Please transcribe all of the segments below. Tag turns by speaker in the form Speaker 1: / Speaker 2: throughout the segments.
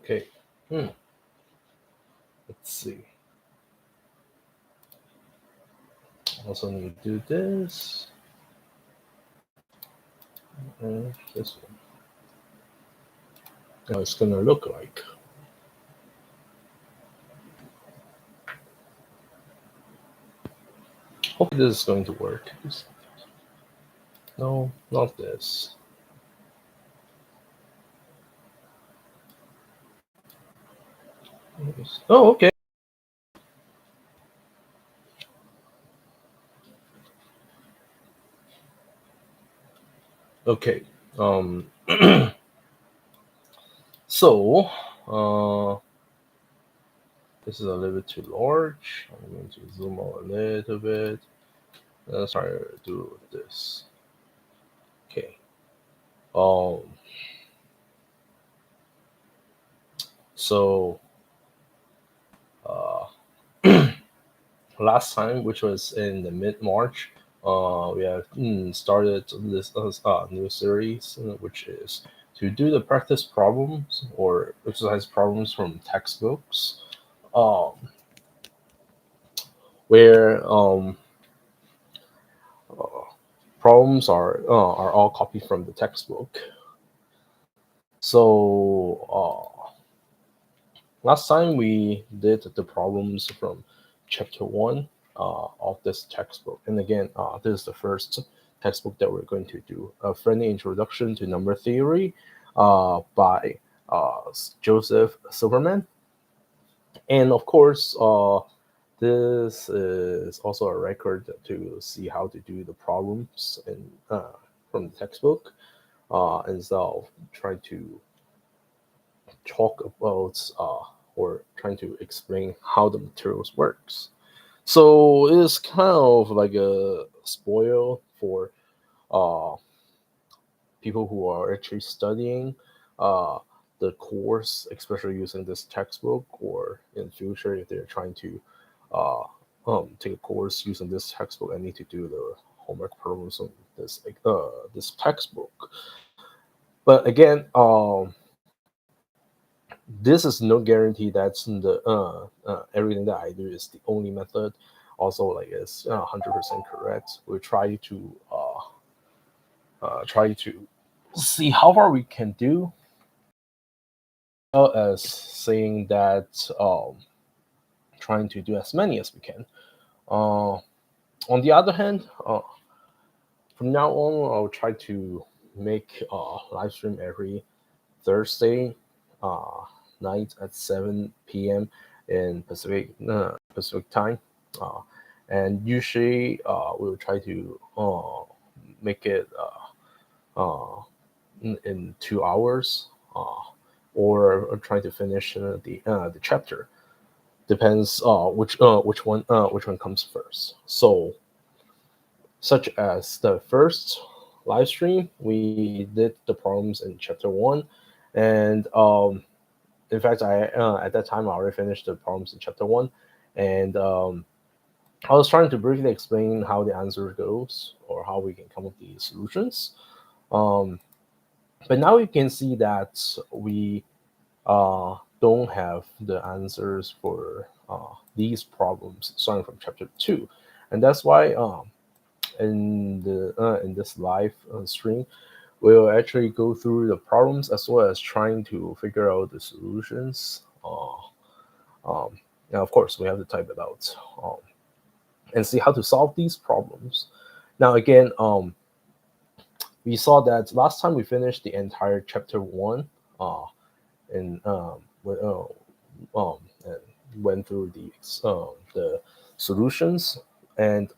Speaker 1: Okay. Let's see. Also need to do this and this one. How it's gonna look like. Hopefully this is going to work. No, not this. Oh, okay. Okay. Um. So, this is a little bit too large. I'm going to zoom out a little bit. Let's try to do this. Okay. Um. So, uh, last time, which was in the mid March, we have started this new series, which is to do the practice problems or exercise problems from textbooks, um, where uh, problems are all copied from the textbook. So last time we did the problems from chapter one of this textbook, and again, this is the first textbook that we're going to do, a friendly introduction to number theory by Joseph Silverman, and of course, this is also a record to see how to do the problems in, from the textbook, instead of trying to talk about or trying to explain how the materials works. So it's kind of like a spoil for uh, people who are actually studying uh, the course, especially using this textbook, or in future if they're trying to uh, take a course using this textbook and need to do the homework problems on this textbook. But again, this is no guarantee that's the everything that I do is the only method. Also, like is 100% correct. We try to see how far we can do, as saying that trying to do as many as we can. Uh, on the other hand, from now on, I'll try to make live stream every Thursday uh, night at 7 p.m. in Pacific time, uh, and usually we'll try to make it in 2 hours, or try to finish the chapter. Depends which one comes first. So, such as the first live stream, we did the problems in chapter one, and in fact, I at that time I already finished the problems in chapter one, and I was trying to briefly explain how the answer goes or how we can come up with the solutions. Um, but now you can see that we don't have the answers for these problems starting from chapter two, and that's why in this live stream we'll actually go through the problems as well as trying to figure out the solutions. And of course, we have to type it out and see how to solve these problems. Now, again, we saw that last time we finished the entire chapter one, and and went through the solutions, and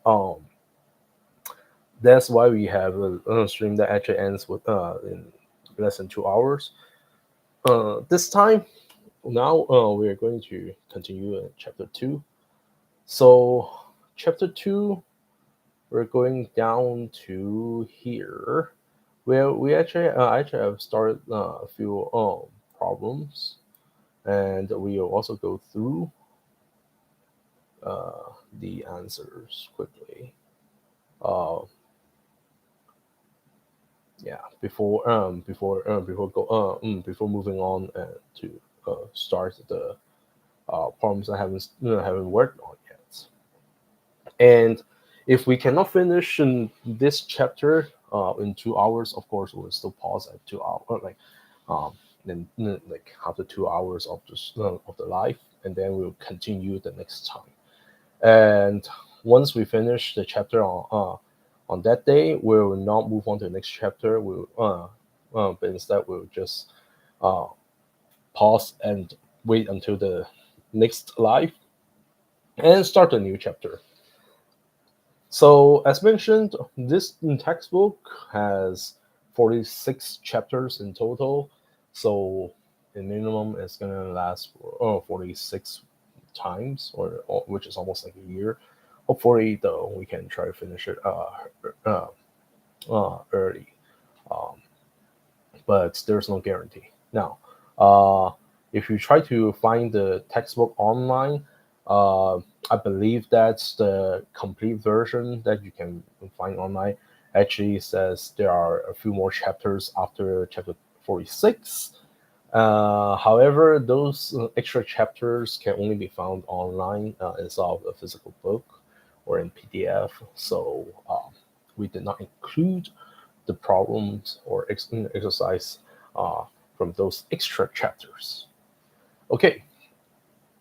Speaker 1: that's why we have a stream that actually ends with in less than 2 hours. This time, now we are going to continue in chapter two. So, chapter two, we're going down to here, where we actually have started a few problems, and we will also go through the answers quickly. Uh, yeah, before moving on to start the problems I haven't worked on yet. And if we cannot finish in this chapter in 2 hours, of course we'll still pause at 2 hours, like um, then like after 2 hours of the life, and then we'll continue the next time. And once we finish the chapter on that day, we will not move on to the next chapter. But instead we'll just uh, pause and wait until the next life and start a new chapter. So, as mentioned, this textbook has 46 chapters in total. So, the minimum is going to last for 46 times, or which is almost like a year. Hopefully, though, we can try to finish it uh, early. Um, but there's no guarantee. Now, uh, if you try to find the textbook online, uh, I believe that's the complete version that you can find online. Actually, says there are a few more chapters after chapter 46. However, those extra chapters can only be found online instead of a physical book or in PDF. So we did not include the problems or exercise uh, from those extra chapters. Okay,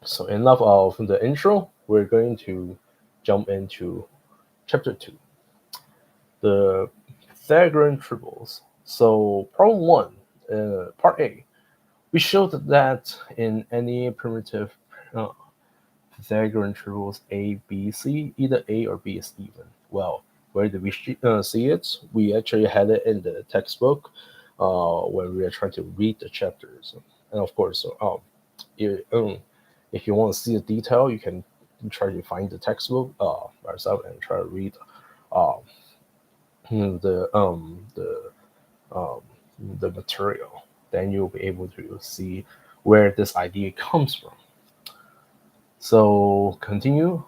Speaker 1: so enough of the intro. We're going to jump into chapter 2, the Pythagorean triples. So problem 1, part A. We showed that in any primitive uh, Pythagorean triples A, B, C, either A or B is even. Well, where did we see it? We actually had it in the textbook when we were trying to read the chapters. And of course, you, if you want to see the detail, you can try to find the textbook by yourself and try to read uh, the um, the material. Then you'll be able to see where this idea comes from. So continue.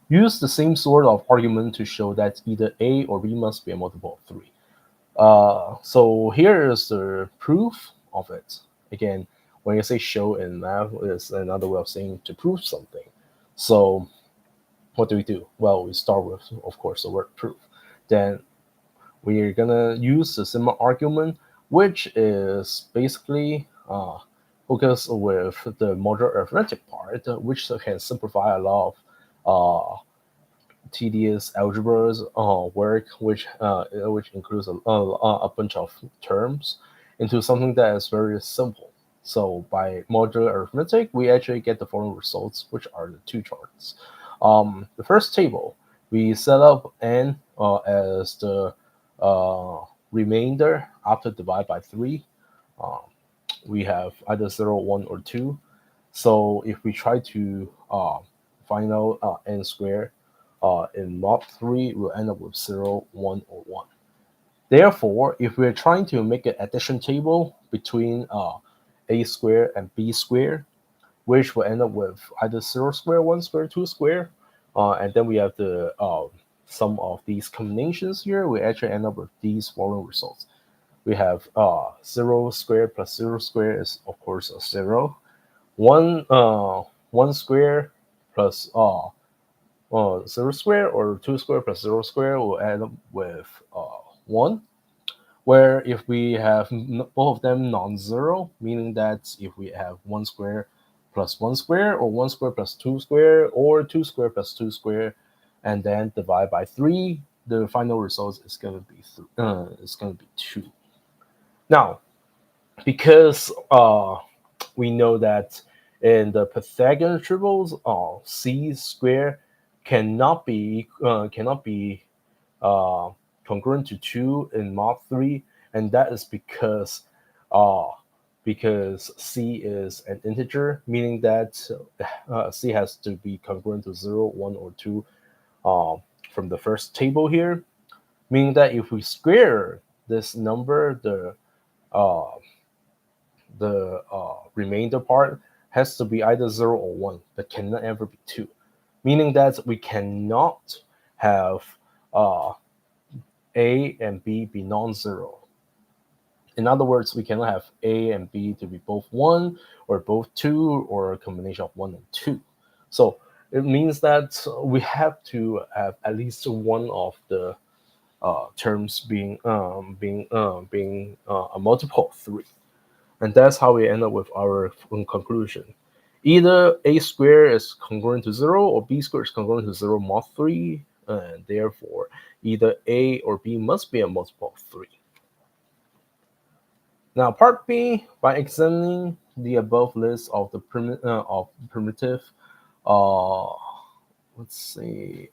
Speaker 1: Use the same sort of argument to show that either A or B must be a multiple of 3. So here is the proof of it. Again, when you say show in math, it's another way of saying to prove something. So what do? Well, we start with, of course, the word proof. Then we're gonna use the similar argument, which is basically focused with the modular arithmetic part, which can simplify a lot of tedious algebras work, which includes a bunch of terms, into something that is very simple. So by modular arithmetic, we actually get the following results, which are the two charts. The first table, we set up n as the remainder after divide by 3. Um, we have either 0, 1, or 2. So if we try to find out n squared in mod 3, we'll end up with 0, 1, or 1. Therefore, if we're trying to make an addition table between a squared and b squared, which will end up with either 0 squared, 1 squared, 2 squared, and then we have the sum of these combinations here, we actually end up with these following results. We have 0 squared plus 0 squared is, of course, a 0. 1 square plus 0 square, or 2 square plus 0 square will end up with 1. Where if we have both of them non-zero, meaning that if we have 1 square plus 1 square, or 1 square plus 2 square, or 2 square plus 2 square, and then divide by 3, the final result is going to be 2. Now, because we know that in the Pythagorean triples, c squared cannot be uh, congruent to 2 in mod 3, and that is uh, because c is an integer, meaning that c has to be congruent to 0, 1, or 2 from the first table here, meaning that if we square this number, uh, the remainder part has to be either 0 or 1, but cannot ever be 2. Meaning that we cannot have A and B be non-zero. In other words, we cannot have A and B to be both 1 or both 2 or a combination of 1 and 2. So it means that we have to have at least one of the terms being a multiple of 3. And that's how we end up with our conclusion. Either a squared is congruent to 0 or b squared is congruent to 0 mod 3, and therefore either a or b must be a multiple of 3. Now, part B, by examining the above list of the primitive, uh, let's see,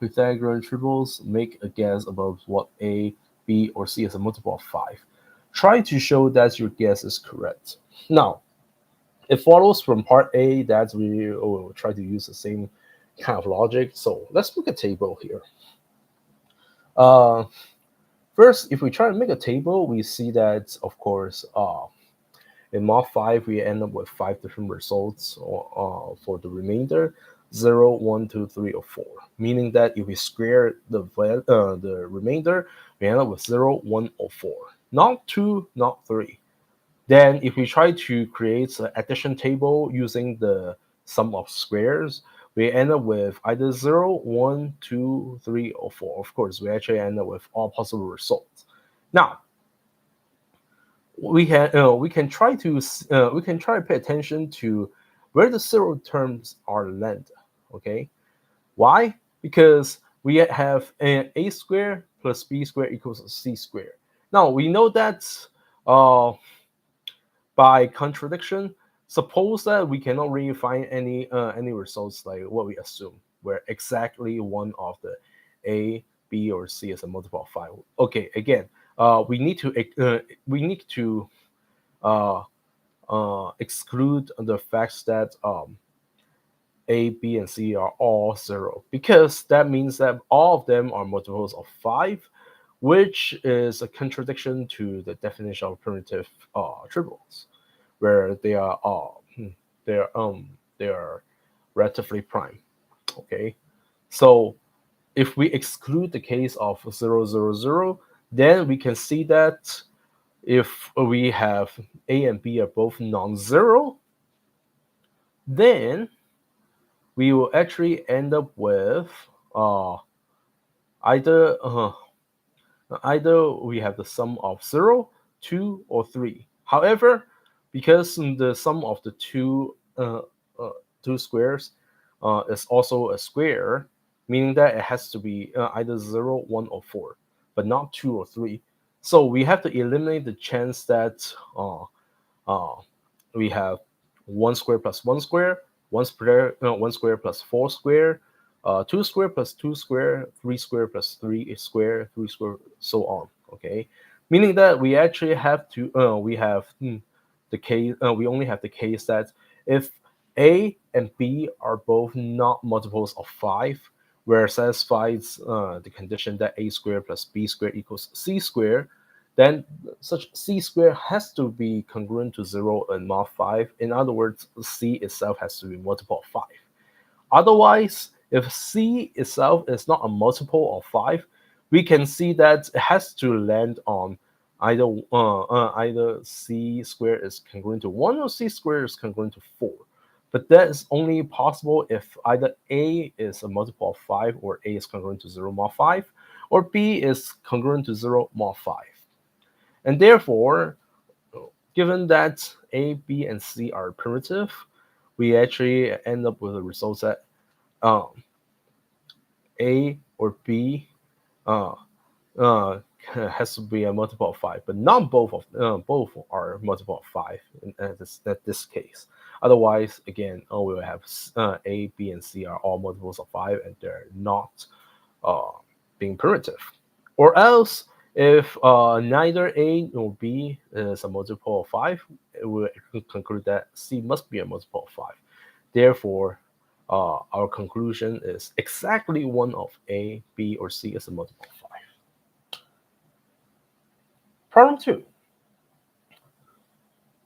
Speaker 1: Pythagorean triples, make a guess about what A, B, or C is a multiple of 5. Try to show that your guess is correct. Now, it follows from part A that we will try to use the same kind of logic. So let's make a table here. Uh, First, if we try to make a table, we see that, of course, in mod 5, we end up with 5 different results for the remainder, 0, 1, 2, 3, or 4. Meaning that if we square the remainder, we end up with 0, 1, or 4. Not 2, not 3. Then if we try to create an addition table using the sum of squares, we end up with either 0, 1, 2, 3, or 4. Of course, we actually end up with all possible results. Now, we can try to pay attention to where the zero terms are landed. Okay, why? Because we have a squared plus b squared equals c squared. Now we know that uh, by contradiction, suppose that we cannot really find any results like what we assume, where exactly one of the a, b, or c is a multiple of 5. Okay, again, we need to uh, exclude the fact that A, B, and C are all 0, because that means that all of them are multiples of 5, which is a contradiction to the definition of primitive triples, where they are they are relatively prime. Okay, so if we exclude the case of 0, 0, 0, then we can see that if we have A and B are both non-zero, then we will actually end up with uh, either either we have the sum of 0, 2, or 3. However, because the sum of the two squares is also a square, meaning that it has to be either 0, 1, or 4, but not 2 or 3. So we have to eliminate the chance that uh, we have 1 square plus 1 square, 1 square plus 4 square, 2 square plus 2 square, 3 square plus 3 square, 3 square, so on. Okay, meaning that we actually have to the case we only have the case that if A and B are both not multiples of 5, where it satisfies the condition that A squared plus B squared equals C squared, then such C squared has to be congruent to 0 and mod 5. In other words, C itself has to be multiple of 5. Otherwise, if C itself is not a multiple of 5, we can see that it has to land on either C squared is congruent to 1 or C squared is congruent to 4. But that is only possible if either A is a multiple of 5, or A is congruent to 0 mod 5, or B is congruent to 0 mod 5. And therefore, given that A, B, and C are primitive, we actually end up with a result that um, A or B uh, uh, has to be a multiple of 5, but not both are multiple of 5 in this case. Otherwise, again, we will have A, B, and C are all multiples of 5, and they're not uh, being primitive. Or else, if neither A nor B is a multiple of 5, it will conclude that C must be a multiple of 5. Therefore, our conclusion is exactly one of A, B, or C is a multiple of 5. Problem 2.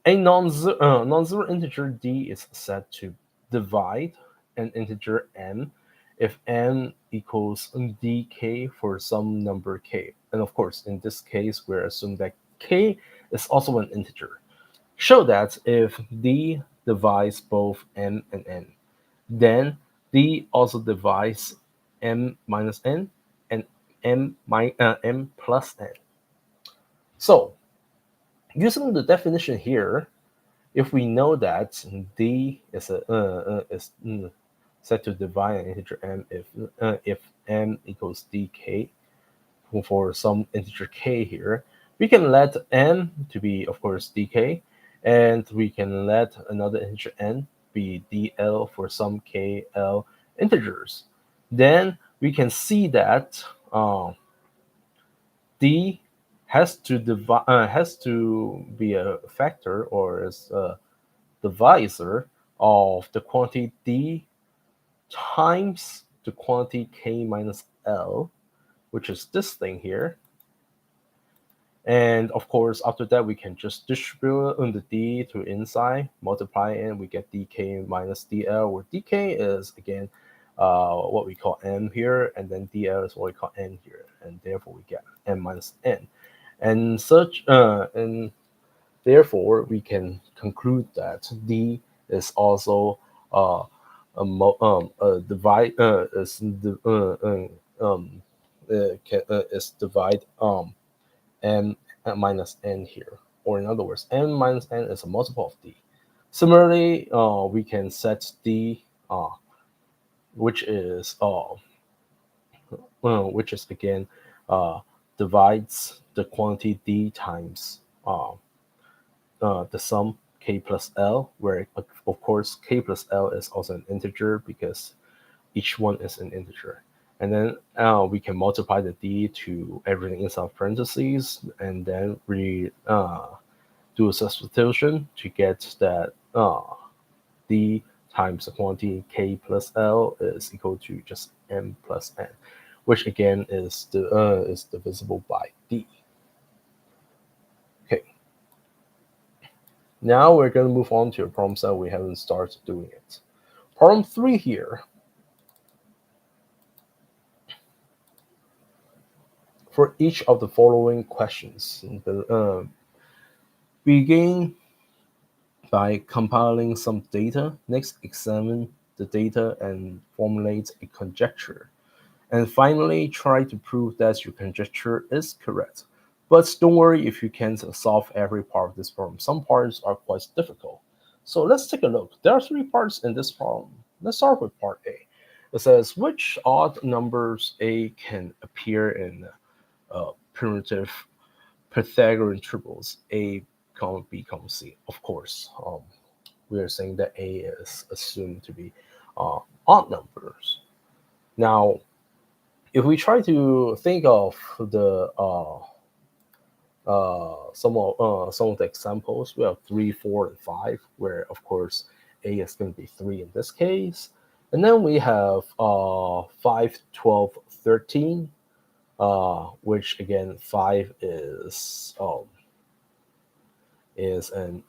Speaker 1: A non-zero integer d is said to divide an integer n if n equals dk for some number k. And of course, in this case, we're assuming that k is also an integer. Show that if d divides both m and n, then d also divides m minus n and m plus n. So using the definition here, if we know that d is set to divide an integer m if m equals dk for some integer k here, we can let m to be, of course, dk, and we can let another integer n be dl for some kl integers. Then we can see that d has to be a factor or is a divisor of the quantity d times the quantity k minus l, which is this thing here. And of course, after that, we can just distribute the d to inside, multiply it, we get dk minus dl, where dk is, again, what we call m here, and then dl is what we call n here, and therefore we get m minus n. And therefore, we can conclude that d is also a divide is divide m minus n here, or in other words, m minus n is a multiple of d. Similarly, we can set d, which is which is again uh, divides the quantity d times the sum k plus l, where of course k plus l is also an integer because each one is an integer. And then we can multiply the d to everything inside parentheses, and then we do a substitution to get that d times the quantity k plus l is equal to just m plus n, which again is divisible by d. Okay, now we're going to move on to a problem set we haven't started doing it. Problem 3 here. For each of the following questions, begin by compiling some data, next examine the data and formulate a conjecture, and finally try to prove that your conjecture is correct. But don't worry if you can't solve every part of this problem. Some parts are quite difficult. So let's take a look. There are 3 parts in this problem. Let's start with part A. It says which odd numbers A can appear in primitive Pythagorean triples A, comma B, comma C. Of course, we are saying that A is assumed to be odd numbers. Now, if we try to think of the some of the examples, we have 3, 4, and 5, where of course A is going to be 3 in this case, and then we have 5, 12, 13, which again 5 is an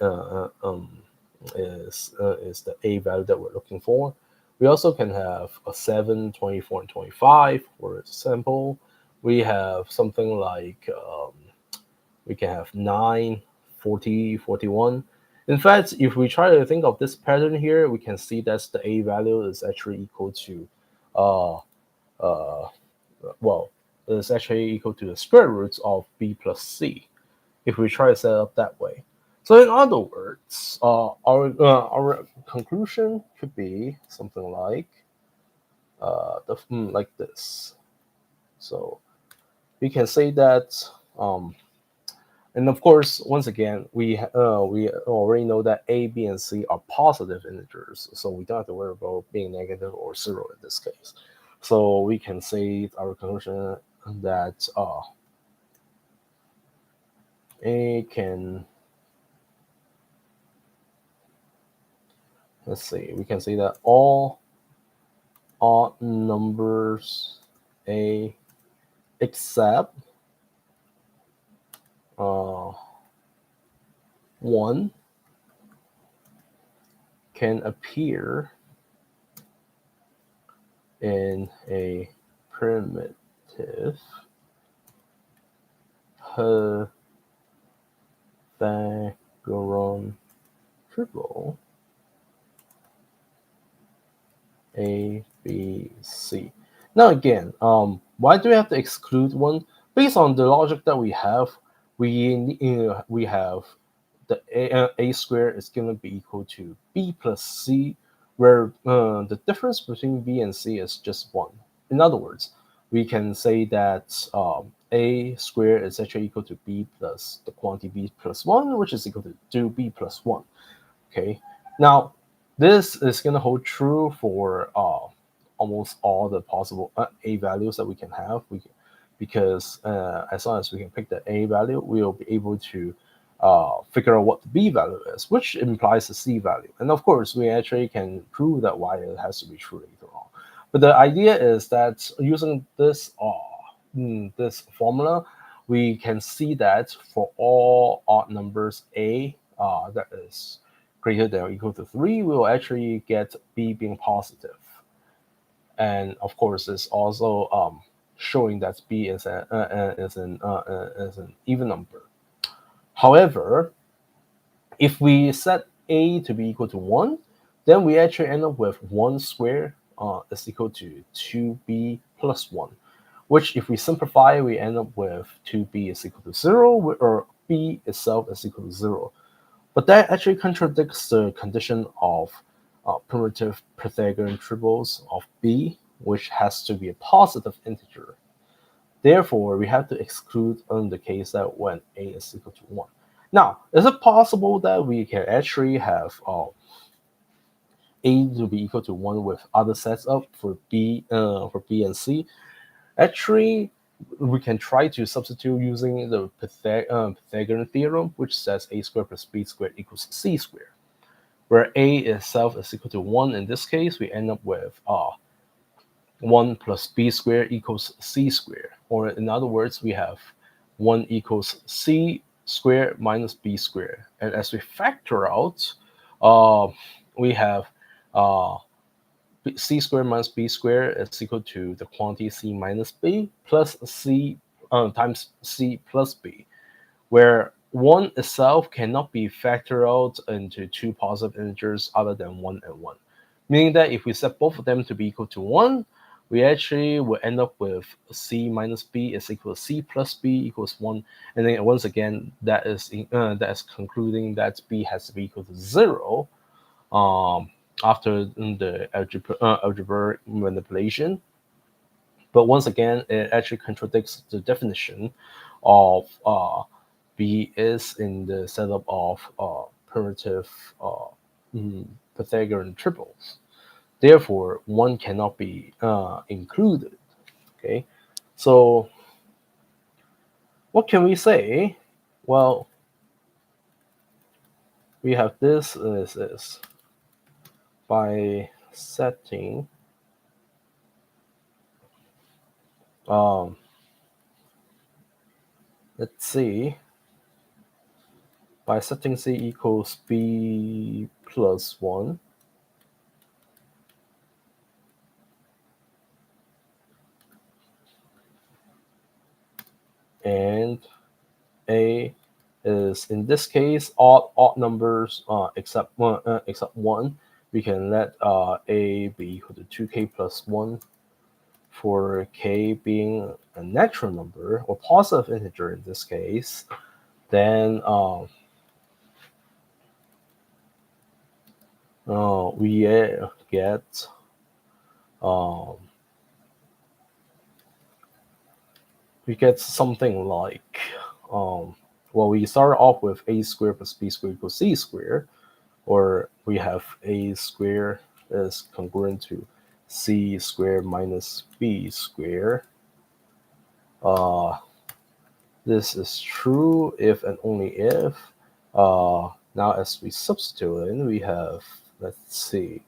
Speaker 1: is the A value that we're looking for. We also can have a 7, 24, and 25, for example. We have something like we can have 9, 40, 41. In fact, if we try to think of this pattern here, we can see that the A value is actually equal to uh, uh, well, it's actually equal to the square roots of b plus c, if we try to set it up that way. So in other words, our conclusion could be something like like this. So we can say that, and of course, once again, we already know that a, b, and c are positive integers, so we don't have to worry about being negative or zero in this case. So we can say our conclusion that a can, let's see, we can say that all odd numbers a except 1 can appear in a primitive Pythagorean triple A, B, C. Now again, why do we have to exclude one? Based on the logic that we have, we have the a squared is going to be equal to b plus c, where the difference between b and c is just one. In other words, we can say that a squared is actually equal to b plus the quantity b plus 1, which is equal to 2b plus 1. Okay, now this is going to hold true for almost all the possible a values that we can have. Because as long as we can pick the a value, we'll be able to figure out what the b value is, which implies the c value. And of course, we actually can prove that why it has to be true later on. But the idea is that using this formula, we can see that for all odd numbers a that is greater than or equal to 3, we will actually get b being positive. And of course, it's also showing that b is an even number. However, if we set a to be equal to 1, then we actually end up with 1 squared is equal to 2b plus 1, which if we simplify, we end up with 2b is equal to 0, or b itself is equal to 0. But that actually contradicts the condition of primitive Pythagorean triples of b, which has to be a positive integer. Therefore, we have to exclude in the case that when a is equal to 1. Now, is it possible that we can actually have a to be equal to 1 with other sets up for b and c? Actually, we can try to substitute using the Pythagorean theorem, which says a squared plus b squared equals c squared, where a itself is equal to 1. In this case, we end up with 1 plus b squared equals c squared. Or in other words, we have 1 equals c squared minus b squared. And as we factor out, we have c squared minus b squared is equal to the quantity c minus b plus c times c plus b, where 1 itself cannot be factored out into two positive integers other than 1 and 1. Meaning that if we set both of them to be equal to 1, we actually will end up with c minus b is equal to c plus b equals 1. And then once again, that is concluding that b has to be equal to 0 after the algebraic manipulation. But once again, it actually contradicts the definition of b is in the setup of primitive Pythagorean triples. Therefore, one cannot be included. Okay, so what can we say? Well, we have this is by setting let's see, by setting c equals b plus 1, and a is in this case odd numbers except 1. We can let a be equal to 2k plus 1 for k being a natural number or positive integer in this case. Then we get something like well, we start off with a squared plus b squared equals c squared, or we have a squared is congruent to c squared minus b squared. This is true if and only if. Now, as we substitute in, we have, let's see,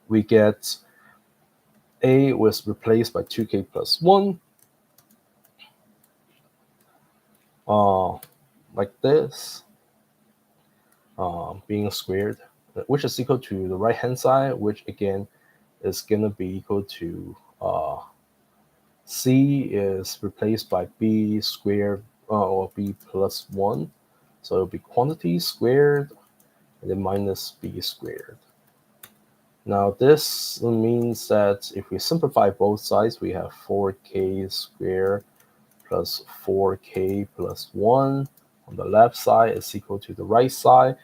Speaker 1: we get a was replaced by 2k plus 1, like this, being squared, which is equal to the right hand side, which again is gonna be equal to c is replaced by b squared or b plus 1. So it'll be quantity squared and then minus b squared. Now this means that if we simplify both sides, we have 4k squared plus 4k plus 1 on the left side is equal to the right side.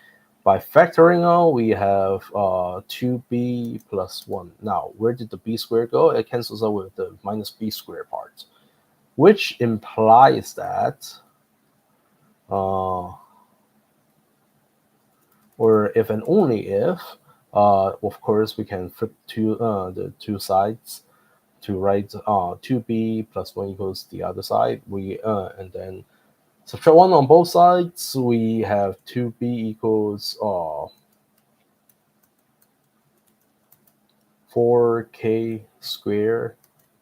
Speaker 1: By factoring out, we have 2b plus 1. Now, where did the b squared go? It cancels out with the minus b squared part, which implies that, or if and only if, of course, we can flip the two sides to write 2b plus 1 equals the other side. And then subtract 1 on both sides. We have 2b equals 4k squared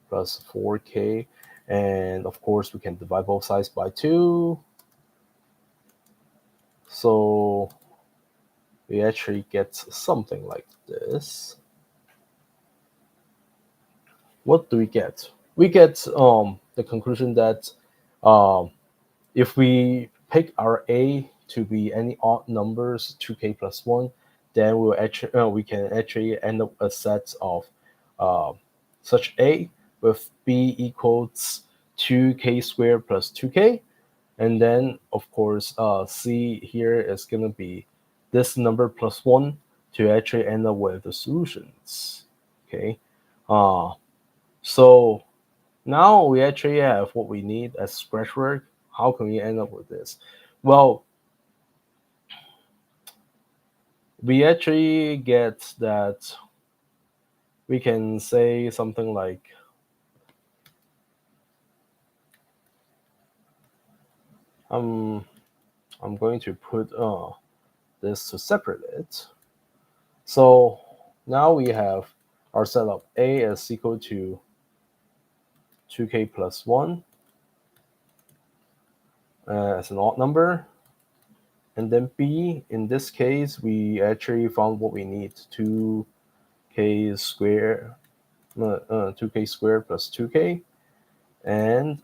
Speaker 1: plus 4k. And of course, we can divide both sides by 2. So we actually get something like this. What do we get? We get the conclusion that if we pick our a to be any odd numbers, 2k plus 1, then we can actually end up a set of uh, such a with b equals 2k squared plus 2k. And then, of course, c here is going to be this number plus 1 to actually end up with the solutions. Okay. So now we actually have what we need as scratch work. How can we end up with this? Well, we actually get that we can say something like I'm going to put this to separate it. So now we have our setup. A is equal to 2k plus 1 as an odd number. And then B, in this case, we actually found what we need, 2k squared, 2k squared plus 2k. And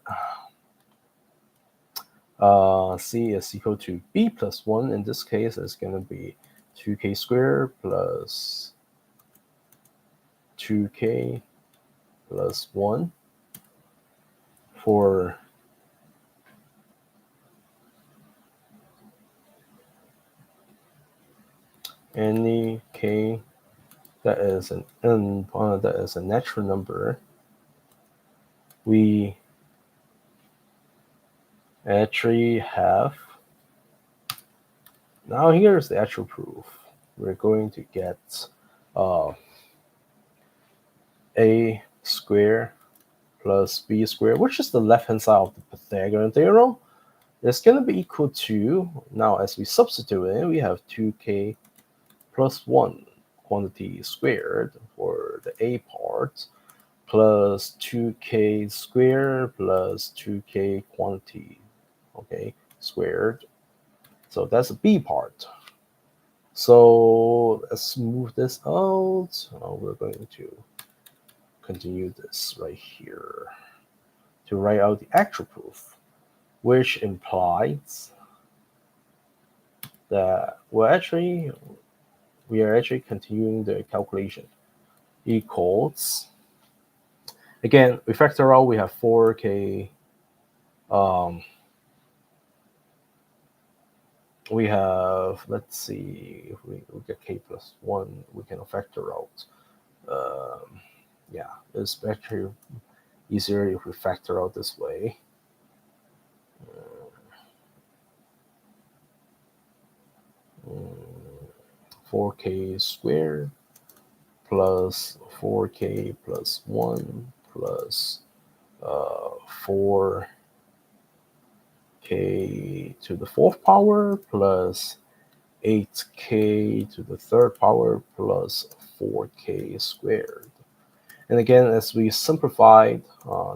Speaker 1: C is equal to B plus 1. In this case, it's going to be 2k squared plus 2k plus 1 for any k that is that is a natural number. We actually have, now here's the actual proof. We're going to get a squared plus b squared, which is the left-hand side of the Pythagorean theorem. It's going to be equal to, now as we substitute it, we have 2k plus 1 quantity squared for the a part, plus 2k squared plus 2k quantity, okay, squared. So that's the b part. So let's move this out. We're going to continue this right here to write out the actual proof, which implies that we are actually continuing the calculation. Equals, again, we factor out, we have 4k, we have, let's see, if we get k plus 1, we can factor out. Yeah, it's actually easier if we factor out this way. 4k squared plus 4k plus 1 plus 4k to the fourth power plus 8k to the third power plus 4k squared. And again, as we simplified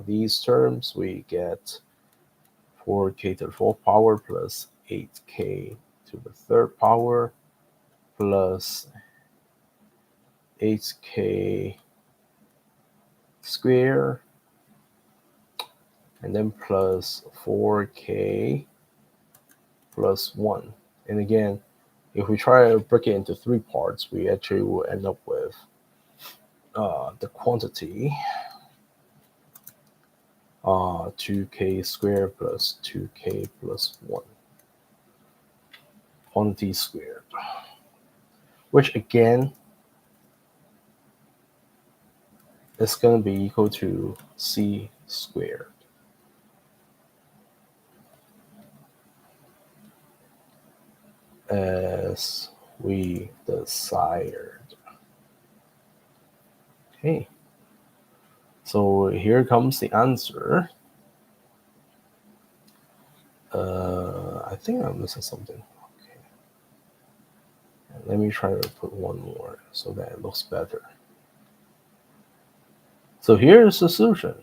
Speaker 1: these terms, we get 4k to the fourth power plus 8k to the third power plus 8k squared and then plus 4k plus 1. And again, if we try to break it into three parts, we actually will end up with the quantity 2k squared plus 2k plus 1 quantity squared, which again is going to be equal to c squared. As we desired. Okay, so here comes the answer. I think I'm missing something. Okay, let me try to put one more so that it looks better. So here's the solution.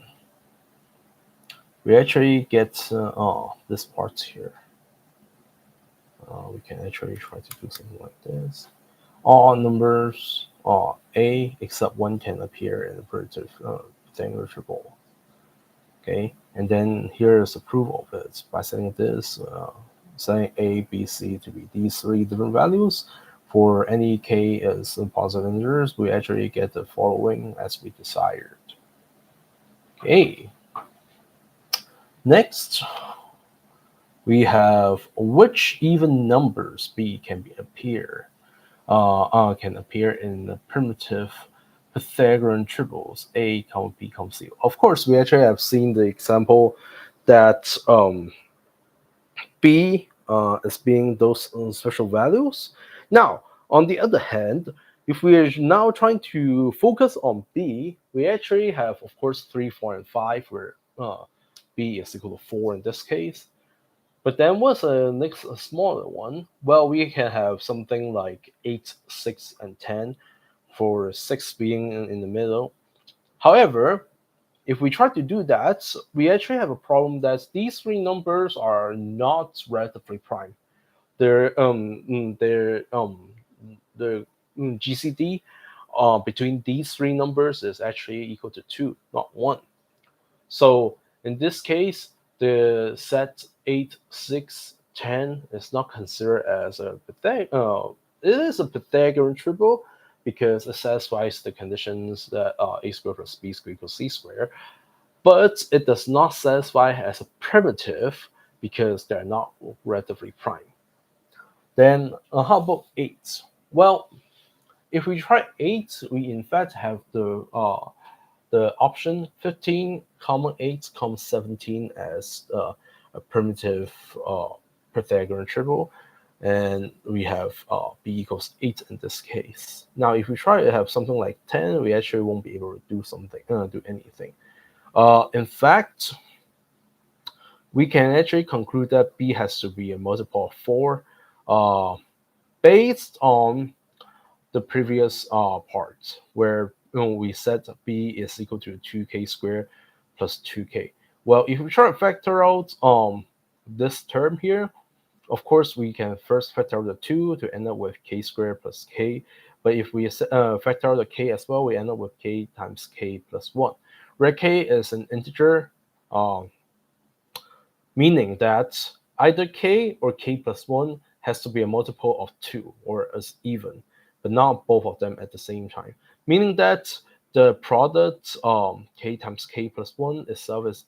Speaker 1: We actually get this part here. We can actually try to do something like this. All numbers a except one can appear in the primitive rectangular triple. Okay, and then here is the proof of it by setting this, setting a, b, c to be these three different values. For any k as positive integers, we actually get the following as we desired. Okay. Next, we have which even numbers b can appear in the primitive Pythagorean triples a, comma b, comma c. Of course, we actually have seen the example that b as being those special values. Now, on the other hand, if we are now trying to focus on b, we actually have, of course, 3, 4, and 5, where b is equal to 4 in this case. But then what's the next smaller one? Well, we can have something like 8, 6, and 10, for 6 being in the middle. However, if we try to do that, we actually have a problem that these three numbers are not relatively prime. Their the GCD between these three numbers is actually equal to 2, not 1. So in this case, the set 8, 6, 10 is not considered as a it is a Pythagorean triple because it satisfies the conditions that a squared plus b squared equals c squared, but it does not satisfy as a primitive because they're not relatively prime. Then how about 8? Well, if we try 8, we in fact have the option 15, 8, 17 as a primitive Pythagorean triple, and we have b equals 8 in this case. Now, if we try to have something like 10, we actually won't be able to do anything. In fact, we can actually conclude that b has to be a multiple of 4 based on the previous part where we set b is equal to 2k squared plus 2k. Well, if we try to factor out this term here, of course we can first factor out the 2 to end up with k squared plus k. But if we factor out the k as well, we end up with k times k plus 1, where k is an integer, meaning that either k or k plus 1 has to be a multiple of 2 or is even, but not both of them at the same time. Meaning that the product k times k plus 1 itself is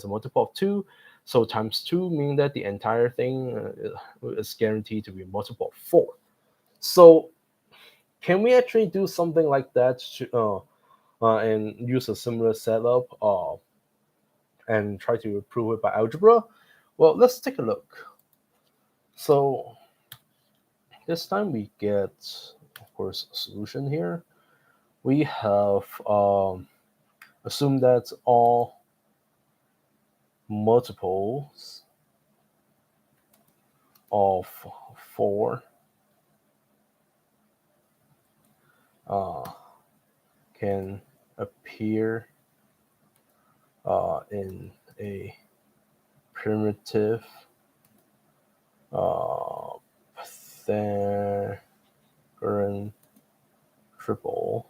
Speaker 1: a multiple of 2. So times 2 meaning that the entire thing is guaranteed to be a multiple of 4. So can we actually do something like that and use a similar setup and try to prove it by algebra? Well, let's take a look. So this time we get, of course, a solution here. We have assumed that all multiples of 4 can appear in a primitive Pythagorean triple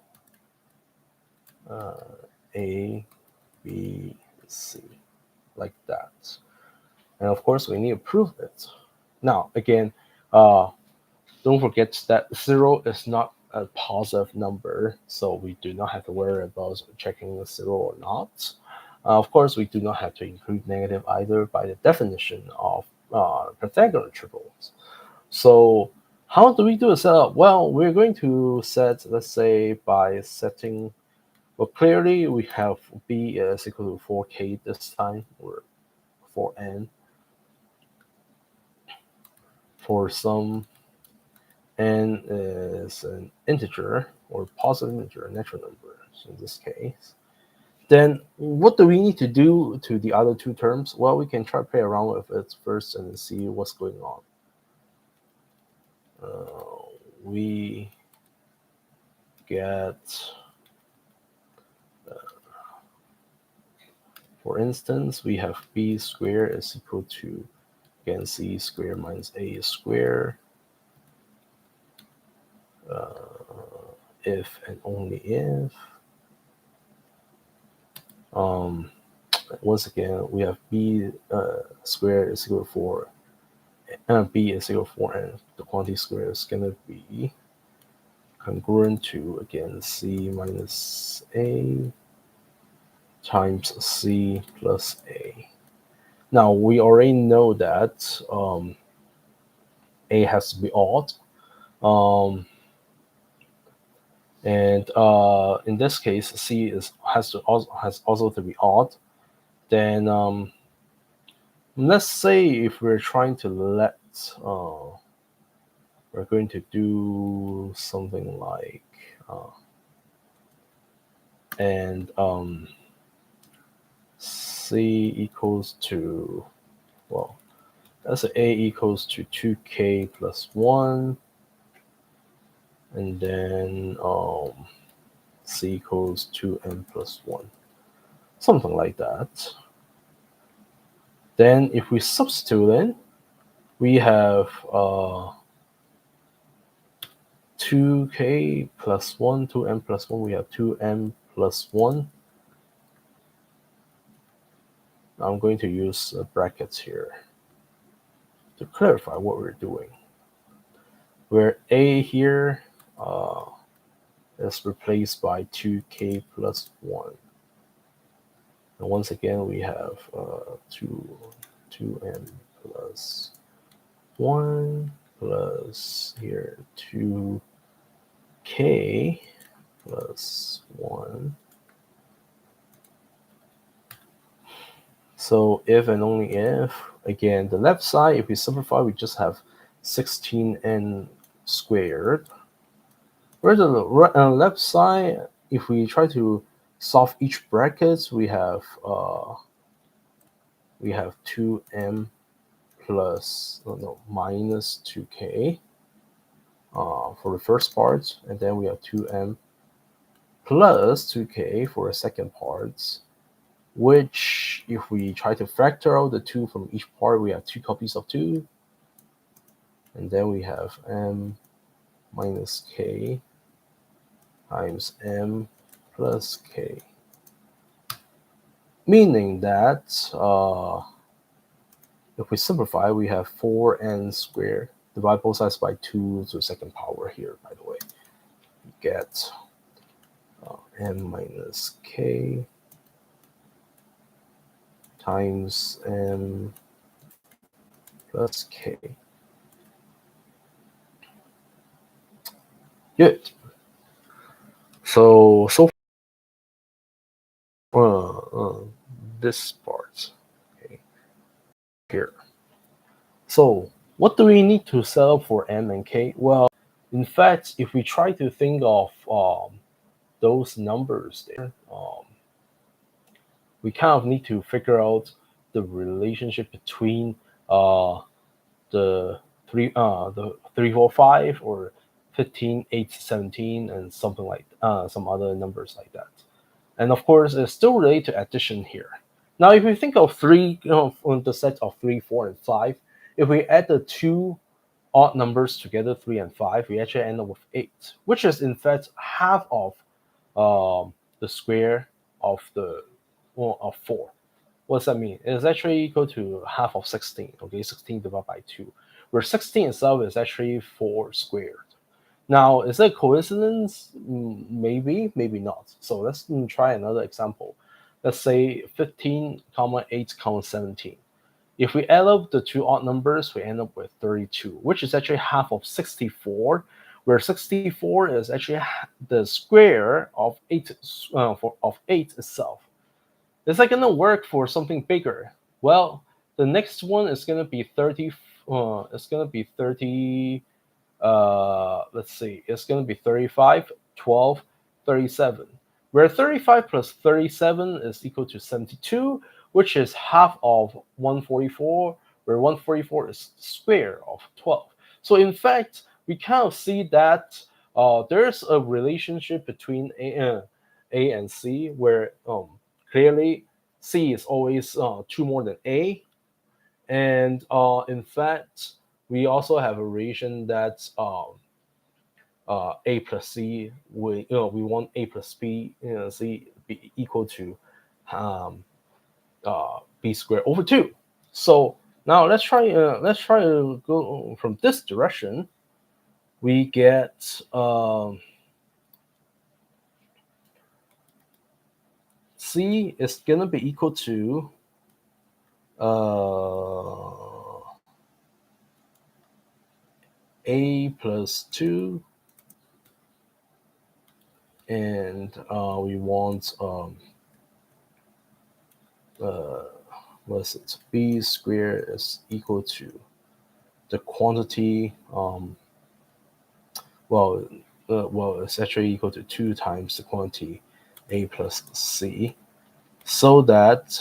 Speaker 1: A, B, C. like that. And of course, we need to prove it. Now, again, uh, don't forget that 0 is not a positive number, so we do not have to worry about checking the 0 or not. Of course, we do not have to include negative either by the definition of Pythagorean triples. So how do we do a setup? Well, we're going to set, let's say, by setting, well, clearly we have b is equal to 4k this time, or 4n, for some n is an integer or positive integer, a natural number in this case. Then what do we need to do to the other two terms? Well, we can try to play around with it first and see what's going on. We get, for instance, we have b squared is equal to, again, c squared minus a squared, if and only if. Once again, we have b squared is equal to 4, and b is equal to 4, and the quantity squared is going to be congruent to, again, c minus a times c plus a. Now, we already know that a has to be odd. And in this case, c has also to be odd. Then let's say if we're trying to let we're going to do something like and c equals to, well, let's say a equals to 2k plus 1, and then c equals 2m plus 1, something like that. Then if we substitute in, we have 2k plus 1, 2m plus 1, we have 2m plus 1. I'm going to use brackets here to clarify what we're doing. Where a here is replaced by 2k plus 1. And once again, we have 2m plus 1 plus here 2k plus 1. So if and only if, again, the left side, if we simplify, we just have 16n squared. Whereas on the left side, if we try to solve each bracket, we have 2m plus minus 2k for the first part, and then we have 2m plus 2k for the second part, which if we try to factor out the 2 from each part, we have 2 copies of 2, and then we have m minus k times m plus k, meaning that if we simplify, we have 4n squared. Divide both sides by 2 to the second power here, by the way. We get m minus k times m plus k. Good. So this part, okay, here. So what do we need to set up for m and k? Well, in fact, if we try to think of those numbers there, we kind of need to figure out the relationship between the 345 or 15, 8, 17, and something like some other numbers like that. And of course, it's still related to addition here. Now, if we think of the set of 3, 4, and 5, if we add the two odd numbers together, 3 and 5, we actually end up with 8, which is in fact half of the square of 4. What does that mean? It's actually equal to half of 16. Okay, 16 divided by 2, where 16 itself is actually 4 squared. Now, is it a coincidence? Maybe, maybe not. So let's try another example. Let's say 15, comma 8, comma 17. If we add up the two odd numbers, we end up with 32, which is actually half of 64, where 64 is actually the square of 8 of 8 itself. Is that gonna work for something bigger? Well, the next one is gonna be 30. It's gonna be 30. Let's see. It's gonna be 35, 12, 37. Where 35 plus 37 is equal to 72, which is half of 144, where 144 is the square of 12. So in fact, we kind of see that there's a relationship between A and C, where clearly C is always 2 more than A, and in fact, we also have a relation that A plus C, we want A plus B, C be equal to um, B squared over 2. So now let's try to go from this direction. We get C is gonna be equal to uh, A plus 2, and we want uh, what's it? B squared is equal to the quantity. Well, it's actually equal to 2 times the quantity A plus C. So that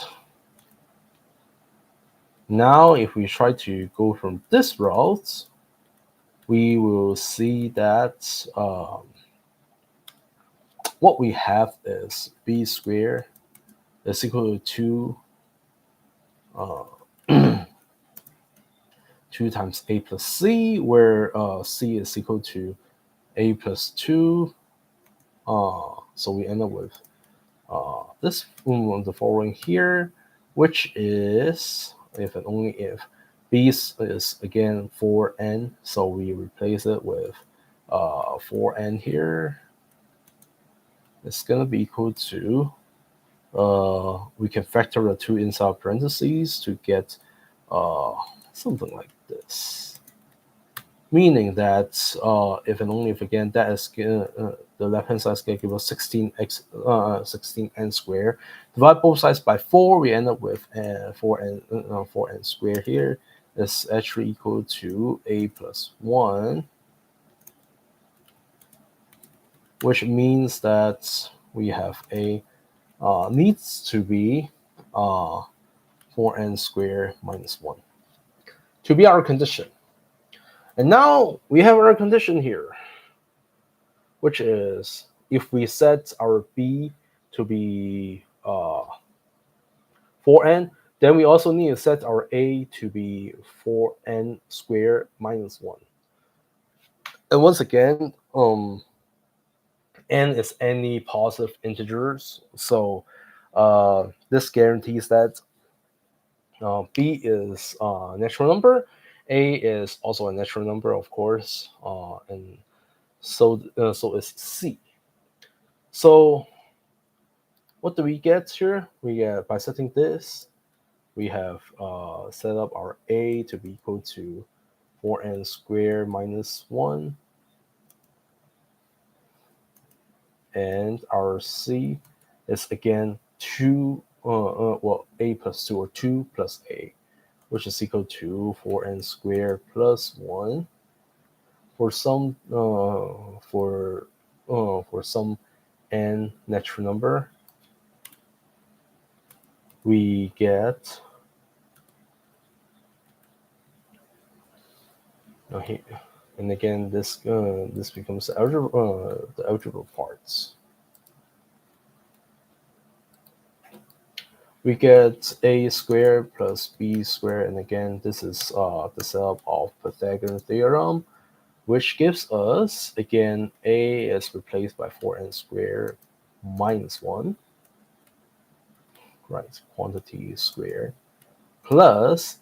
Speaker 1: now, if we try to go from this route, we will see that what we have is B squared is equal to 2 uh, 2 times A plus C, where C is equal to A plus 2. So we end up with the following here, which is if and only if B is again 4n, so we replace it with 4n here. It's gonna be equal to we can factor the 2 inside parentheses to get uh, something like this, meaning that if and only if again that is the left hand side is going to give us 16n squared. Divide both sides by 4, we end up with 4n squared here is actually equal to A plus 1, which means that we have A needs to be 4n squared minus 1 to be our condition. And now we have our condition here, which is if we set our B to be 4n, then we also need to set our A to be 4n squared minus 1. And once again, n is any positive integers. So this guarantees that B is a natural number, A is also a natural number, of course, and so is C. So what do we get here? We get, by setting this, we have set up our A to be equal to 4n squared minus 1, and our C is again 2, A plus 2, or 2 plus A, which is equal to 4n squared plus 1 for some for some n natural number. We get here, and again this becomes the algebra parts. We get A squared plus B squared, and again this is the setup of Pythagorean theorem, which gives us again A is replaced by 4n squared minus 1, right, quantity squared, plus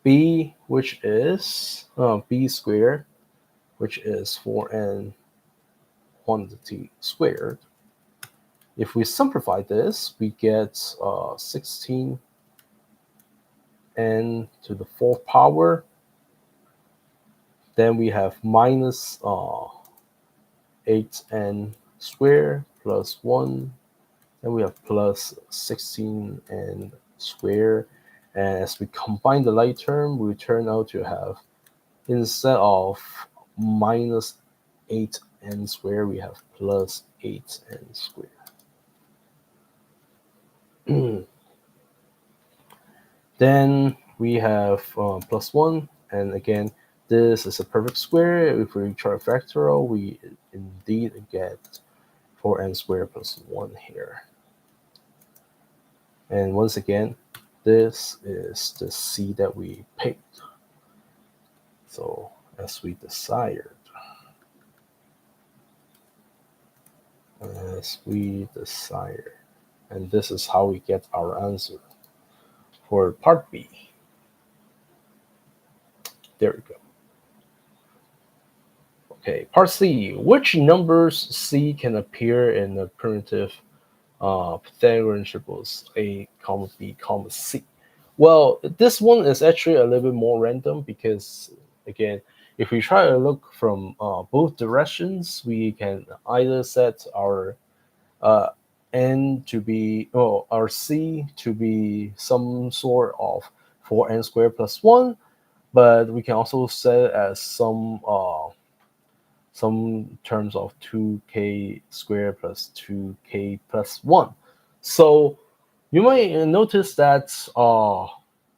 Speaker 1: b, which is b squared, which is 4n quantity squared. If we simplify this, we get 16n to the fourth power. Then we have minus 8n squared plus 1. Then we have plus 16n squared. And as we combine the like term, we turn out to have, instead of minus 8n squared, we have plus 8n squared. Then we have plus 1, and again, this is a perfect square. If we try factorial, we indeed get 4n squared plus 1 here. And once again, this is the c that we picked. So as we desired, and this is how we get our answer for part B. There we go. Okay, part C. Which numbers C can appear in the primitive Pythagorean triples A, comma B, comma C? Well, this one is actually a little bit more random because, again, if we try to look from both directions, we can either set our uh, n to be, our c to be some sort of 4n squared plus 1, but we can also set it as some terms of 2k squared plus 2k plus 1. So you might notice that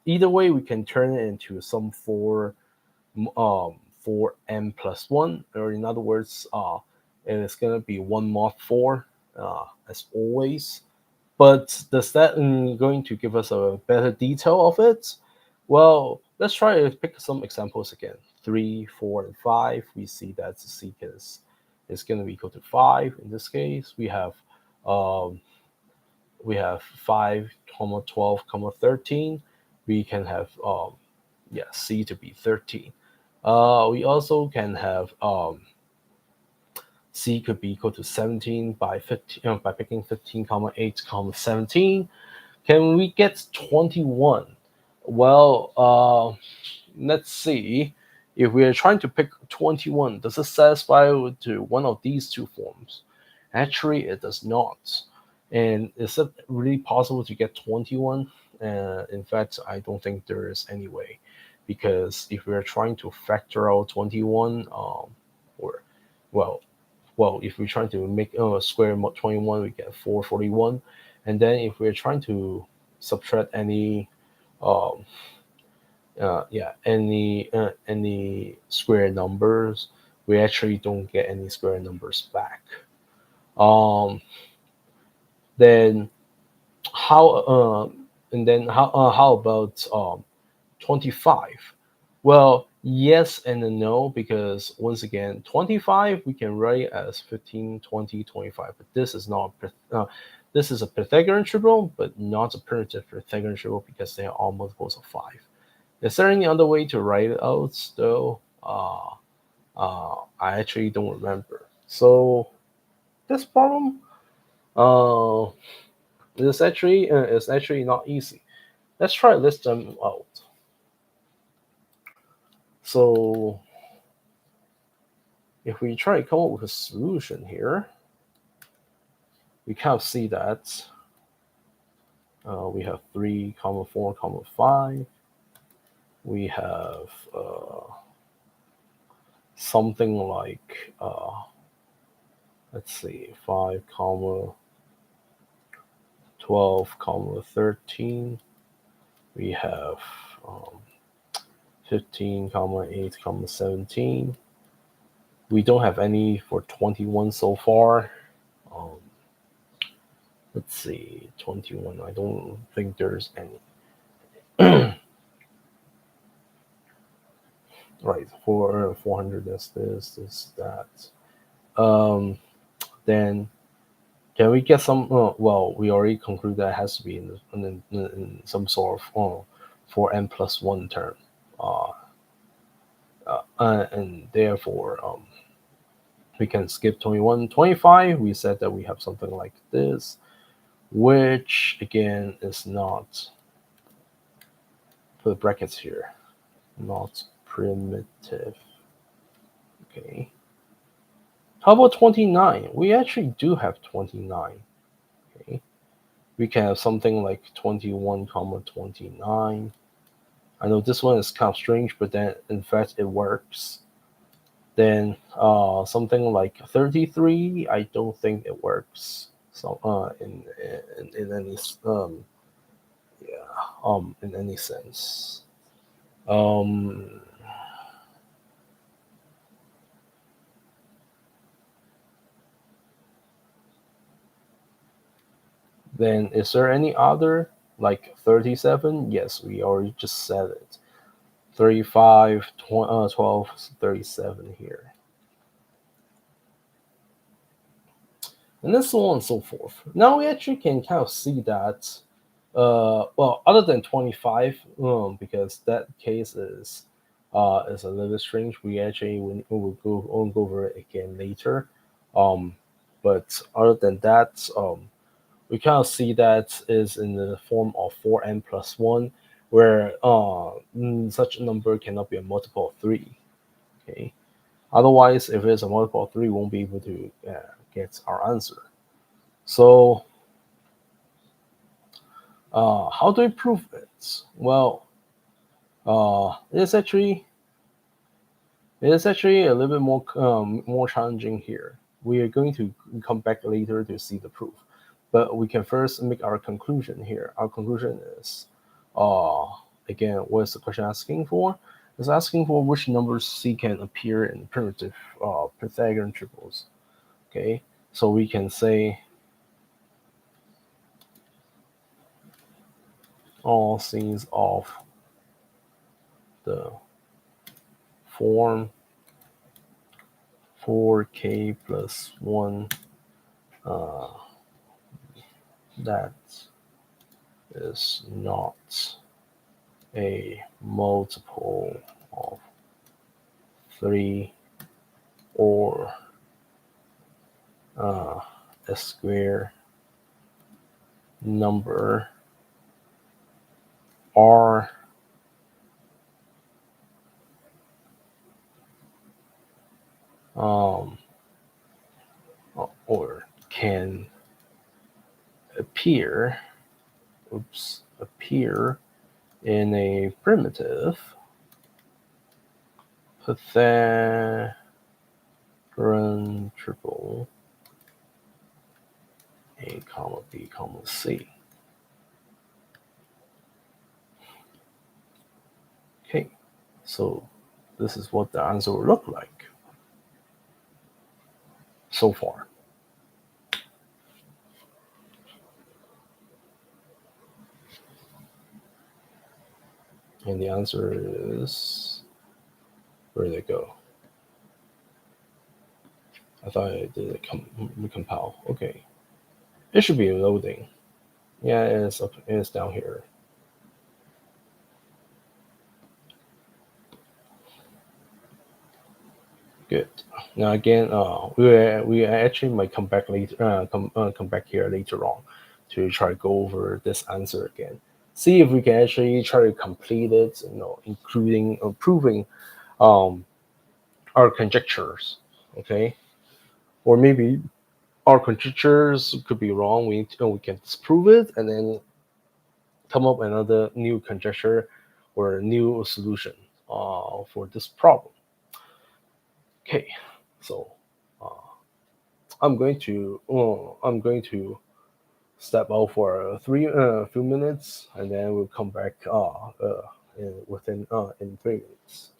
Speaker 1: either way we can turn it into some 4m plus 1, or in other words, it's going to be 1 mod 4 as always. But does that going to give us a better detail of it? Well, let's try to pick some examples again. 3, 4, and 5. We see that the secant is going to be equal to 5. In this case, um, we have 5, comma 12, comma 13. We can have c to be 13. We also can have c could be equal to 17 by 15 by picking 15, comma 8, comma 17. Can we get 21? Well, let's see. If we are trying to pick 21, does it satisfy to one of these two forms? Actually, it does not. And is it really possible to get 21? In fact, I don't think there is any way. Because if we're trying to factor out 21, or, well, if we're trying to make square 21, we get 441. And then if we're trying to subtract um, any square numbers, we actually don't get any square numbers back. Um, then how and then how about 25? Well, yes and no, because once again, 25 we can write as 15, 20, 25, but this is a Pythagorean triple, but not a primitive Pythagorean triple because they are all multiples of 5. Is there any other way to write it out though? I actually don't remember. So this problem uh, is actually not easy. Let's try to list them out. So if we try to come up with a solution here, we kind of see that we have 3, comma 4, comma 5. We have something like let's see, 5, comma 12, comma 13. We have um, 15, comma 8, comma 17. We don't have any for 21 so far. Um, let's see, 21. I don't think there's any. Right, for 400, that's this, that. Um, then Can we get some? Well, we already concluded that it has to be in some sort of for n plus one term, uh, and therefore we can skip 21, 25. We said that we have something like this, which again is not, put brackets here, not primitive. Okay. How about 29? We actually do have 29. Okay. We can have something like 21 comma 29. I know this one is kind of strange, but then in fact it works. Then something like 33, I don't think it works. So in any yeah in any sense. Um, then is there any other like 37? Yes, we already just said it. 35, 12, 37 here. And then so on and so forth. Now we actually can kind of see that, well, other than 25, because that case is a little bit strange. We will go over it again later. Um, but other than that, we kind of see that is in the form of 4n plus 1, where such a number cannot be a multiple of 3. Okay. Otherwise, if it's a multiple of 3, we won't be able to get our answer. So, how do we prove it? Well, uh, it's actually it's actually a little bit more challenging here. We are going to come back later to see the proof, but we can first make our conclusion here. Our conclusion is, uh, again, what is the question asking for? It's asking for which numbers C can appear in primitive Pythagorean triples. Okay, so we can say all C's of the form 4k plus 1 uh, that is not a multiple of 3 or uh, a square number are um, or can appear appear in a primitive Pythagorean triple A comma B comma C. Okay, so this is what the answer will look like so far. And the answer is, where did it go? I thought I did it compile. Okay, it should be loading. Yeah, it is up. It is down here. Good. Now again, we actually might come back later. Come back here later on to try to go over this answer again. See if we can actually try to complete it. Including proving um, our conjectures. Okay, or maybe our conjectures could be wrong. We can disprove it and then come up with another new conjecture or a new solution for this problem. Okay, so uh, I'm going to step out for few minutes, and then we'll come back in 3 minutes.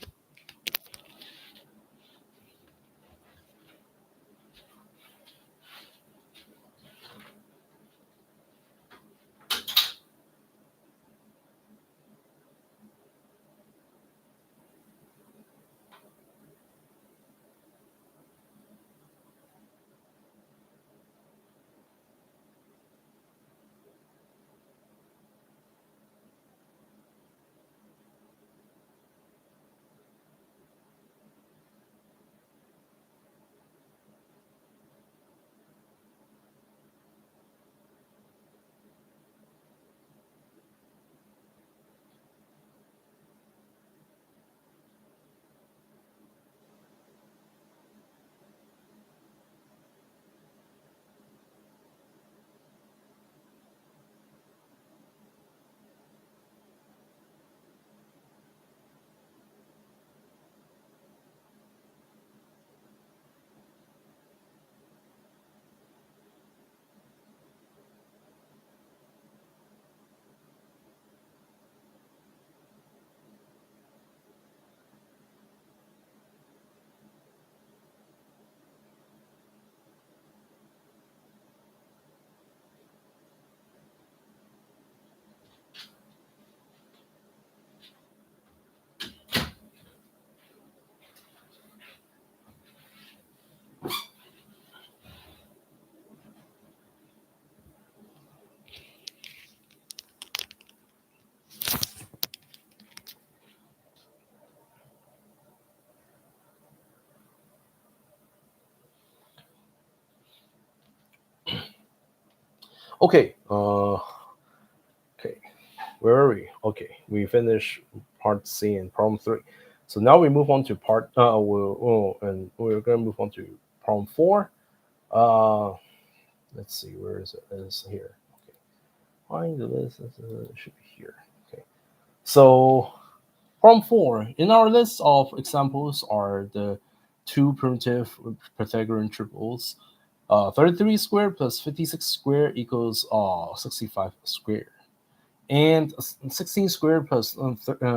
Speaker 1: Okay. Okay. Where are we? Okay, we finished part C and problem three. So now we move on to part. And we're gonna move on to problem four. Uh, let's see, where is it? It's here. Okay, find the list. It should be here. Okay. So problem four. In our list of examples are the two primitive Pythagorean triples. 33 squared plus 56 squared equals 65 squared. And 16 squared plus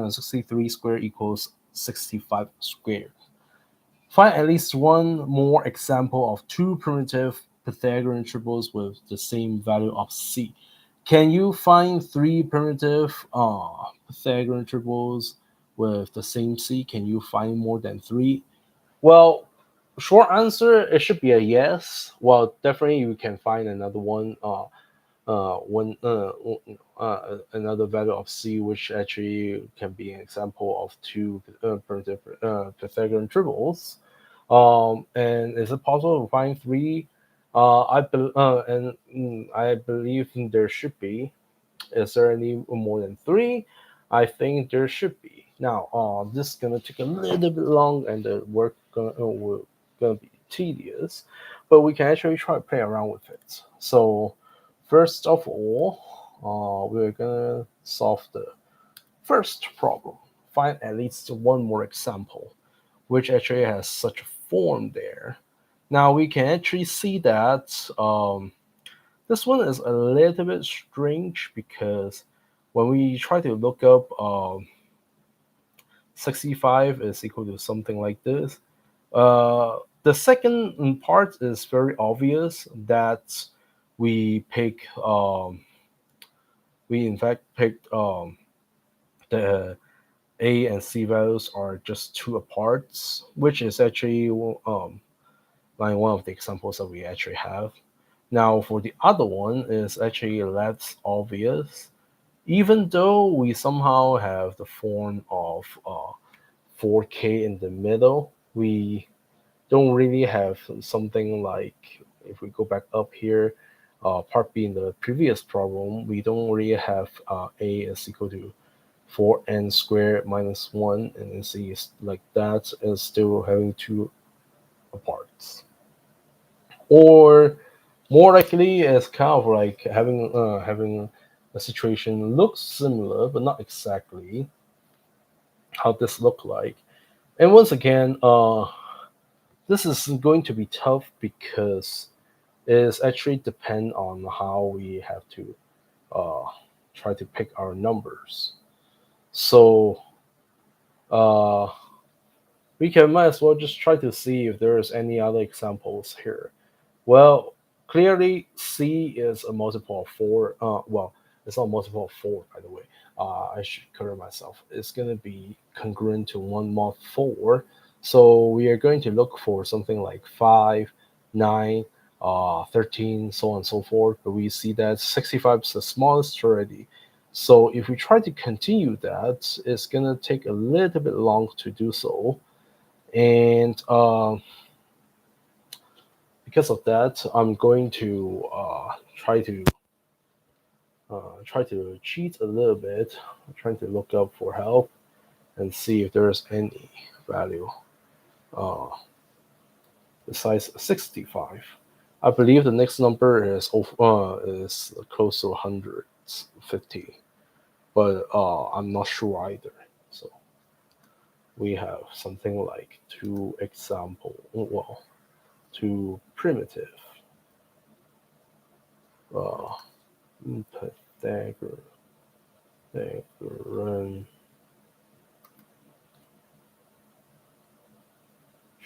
Speaker 1: 63 squared equals 65 squared. Find at least one more example of two primitive Pythagorean triples with the same value of c. Can you find three primitive Pythagorean triples with the same c? Can you find more than three? Well, short answer, it should be a yes. Well, definitely you can find another one. One another value of c, which actually can be an example of two primitive Pythagorean triples. And is it possible to find three? I believe there should be. Is there any more than three? I think there should be. Now, this is gonna take a little bit long, and the work will gonna be tedious, but we can actually try to play around with it. So, first of all, we're gonna solve the first problem. Find at least one more example, which actually has such a form there. Now we can actually see that this one is a little bit strange because when we try to look up 65 is equal to something like this, the second part is very obvious that we pick, we in fact picked the A and C values are just two apart, which is actually like one of the examples that we actually have. Now, for the other one, is actually less obvious, even though we somehow have the form of 4K in the middle. We don't really have something like, if we go back up here, part B in the previous problem, we don't really have A is equal to 4n squared minus 1, and then C is like that, and still having two parts. Or more likely, it's kind of like having a situation looks similar, but not exactly how this look like. And once again, this is going to be tough because it's actually depend on how we have to uh, try to pick our numbers. So uh, we can might as well just try to see if there is any other examples here. Well, clearly C is a multiple of four. Well, it's not a multiple of four, by the way. I should correct myself. It's going to be congruent to 1 mod 4. So we are going to look for something like 5, 9, 13, so on and so forth. But we see that 65 is the smallest already. So if we try to continue that, it's going to take a little bit long to do so. And because of that, I'm going to try to cheat a little bit, trying to look up for help and see if there's any value uh, besides 65. I believe the next number is close to 150, but I'm not sure either. So we have something like two example, well, two primitive uh, Pythagorean Pythagorean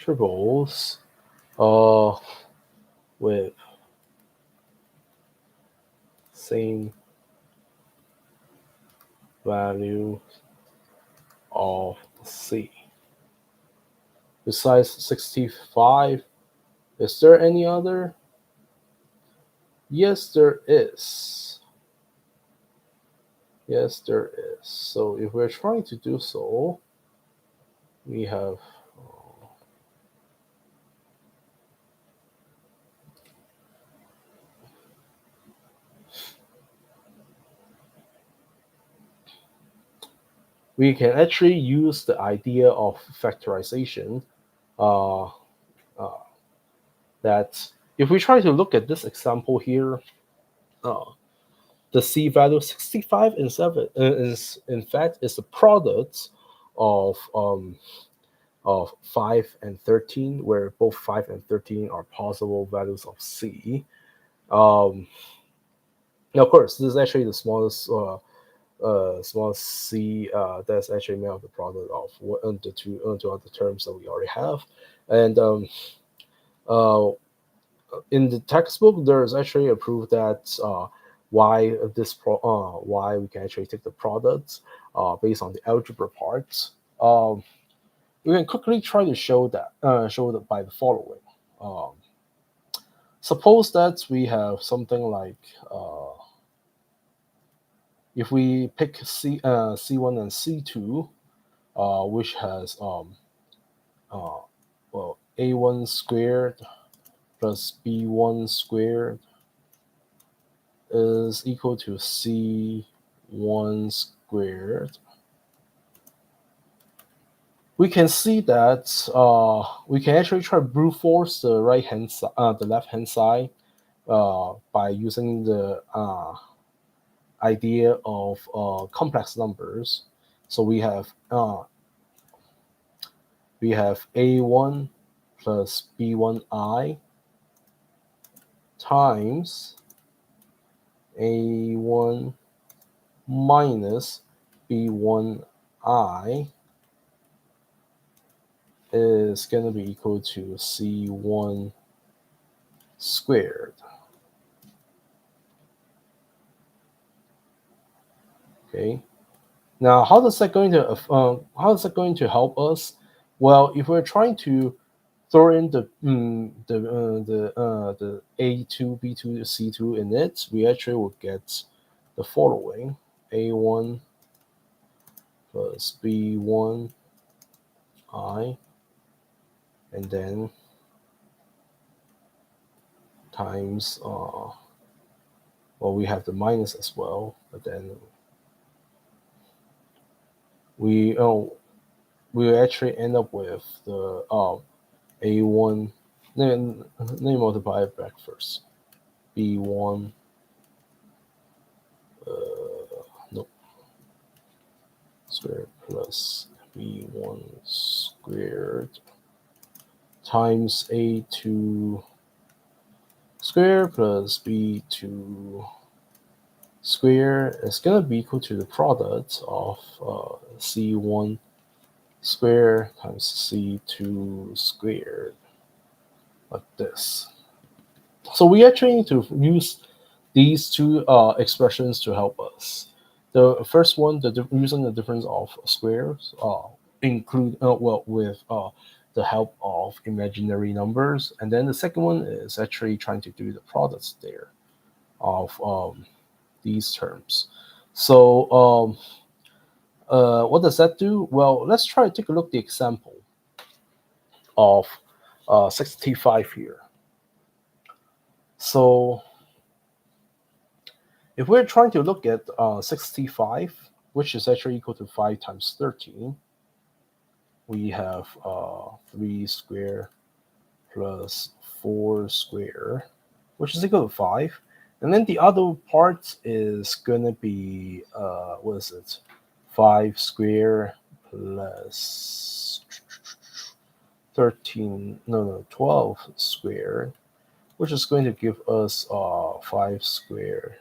Speaker 1: triples uh, with same value of C. Besides 65, is there any other? Yes, there is. Yes, there is. So if we're trying to do so, we have we can actually use the idea of factorization, uh, uh, that if we try to look at this example here, uh, the C value 65 and 7 is in fact is the product of 5 and 13, where both 5 and 13 are possible values of C. Um, now, of course, this is actually the smallest C that's actually made of the product of two other terms that we already have. And uh, in the textbook, there's actually a proof that why we can actually take the products based on the algebra parts. We can quickly try to show that by the following. Um, Suppose that we have something like if we pick C1 and C2, which has uh, well, A1 squared plus B1 squared is equal to C1 squared. We can see that we can actually try to brute force the the left hand side by using the idea of complex numbers. So we have a1 plus b1I times a1 minus b1I is going to be equal to c1 squared. Okay. Now, how is that going to help us? Well, if we're trying to throw in the A2, B2, C2 in it, we actually will get the following: A1 plus B1 I, and then times well, we have the minus as well, but then we we actually end up with the A1. Let me multiply it back first. B1 no squared plus B1 squared times A2 squared plus B2 squared is going to be equal to the product of C1 squared times C2 squared, like this. So we actually need to use these two expressions to help us. The first one, using the difference of squares, include well with the help of imaginary numbers, and then the second one is actually trying to do the products there of these terms. So what does that do? Well, let's try to take a look at the example of 65 here. So if we're trying to look at 65, which is actually equal to 5 times 13, we have 3 square plus 4 square, which is equal to 5. And then the other part is going to be, what is it? 5 square plus 13, no, 12 square, which is going to give us 5 square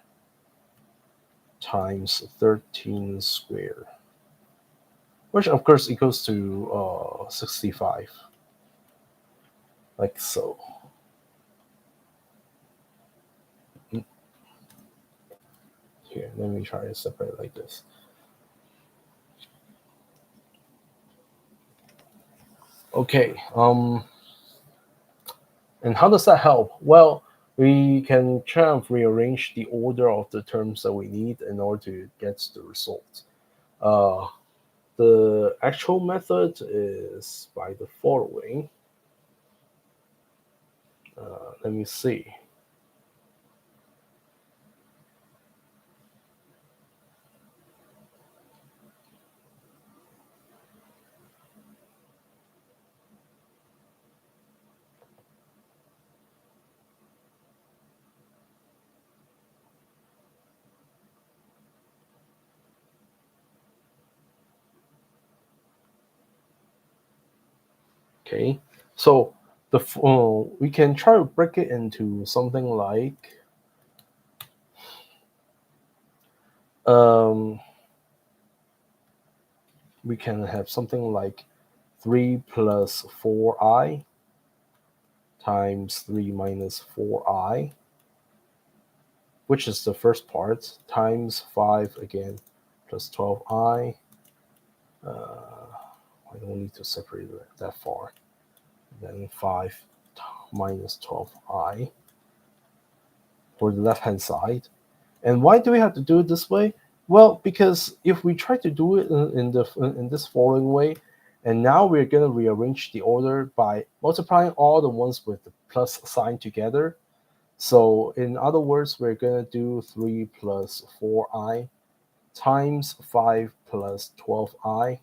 Speaker 1: times 13 square, which of course equals to 65, like so. Here, let me try to separate it like this. Okay, and how does that help? Well, we can kind of rearrange the order of the terms that we need in order to get the result. Uh, the actual method is by the following. Let me see. Okay, so we can try to break it into something like um, we can have something like 3 plus 4i times 3 minus 4i, which is the first part, times 5 again plus 12i. I don't need to separate it that far. Then 5 minus 12i for the left hand side. And why do we have to do it this way? Well, because if we try to do it in this following way, and now we're going to rearrange the order by multiplying all the ones with the plus sign together. So in other words, we're going to do 3 plus 4i times 5 plus 12i.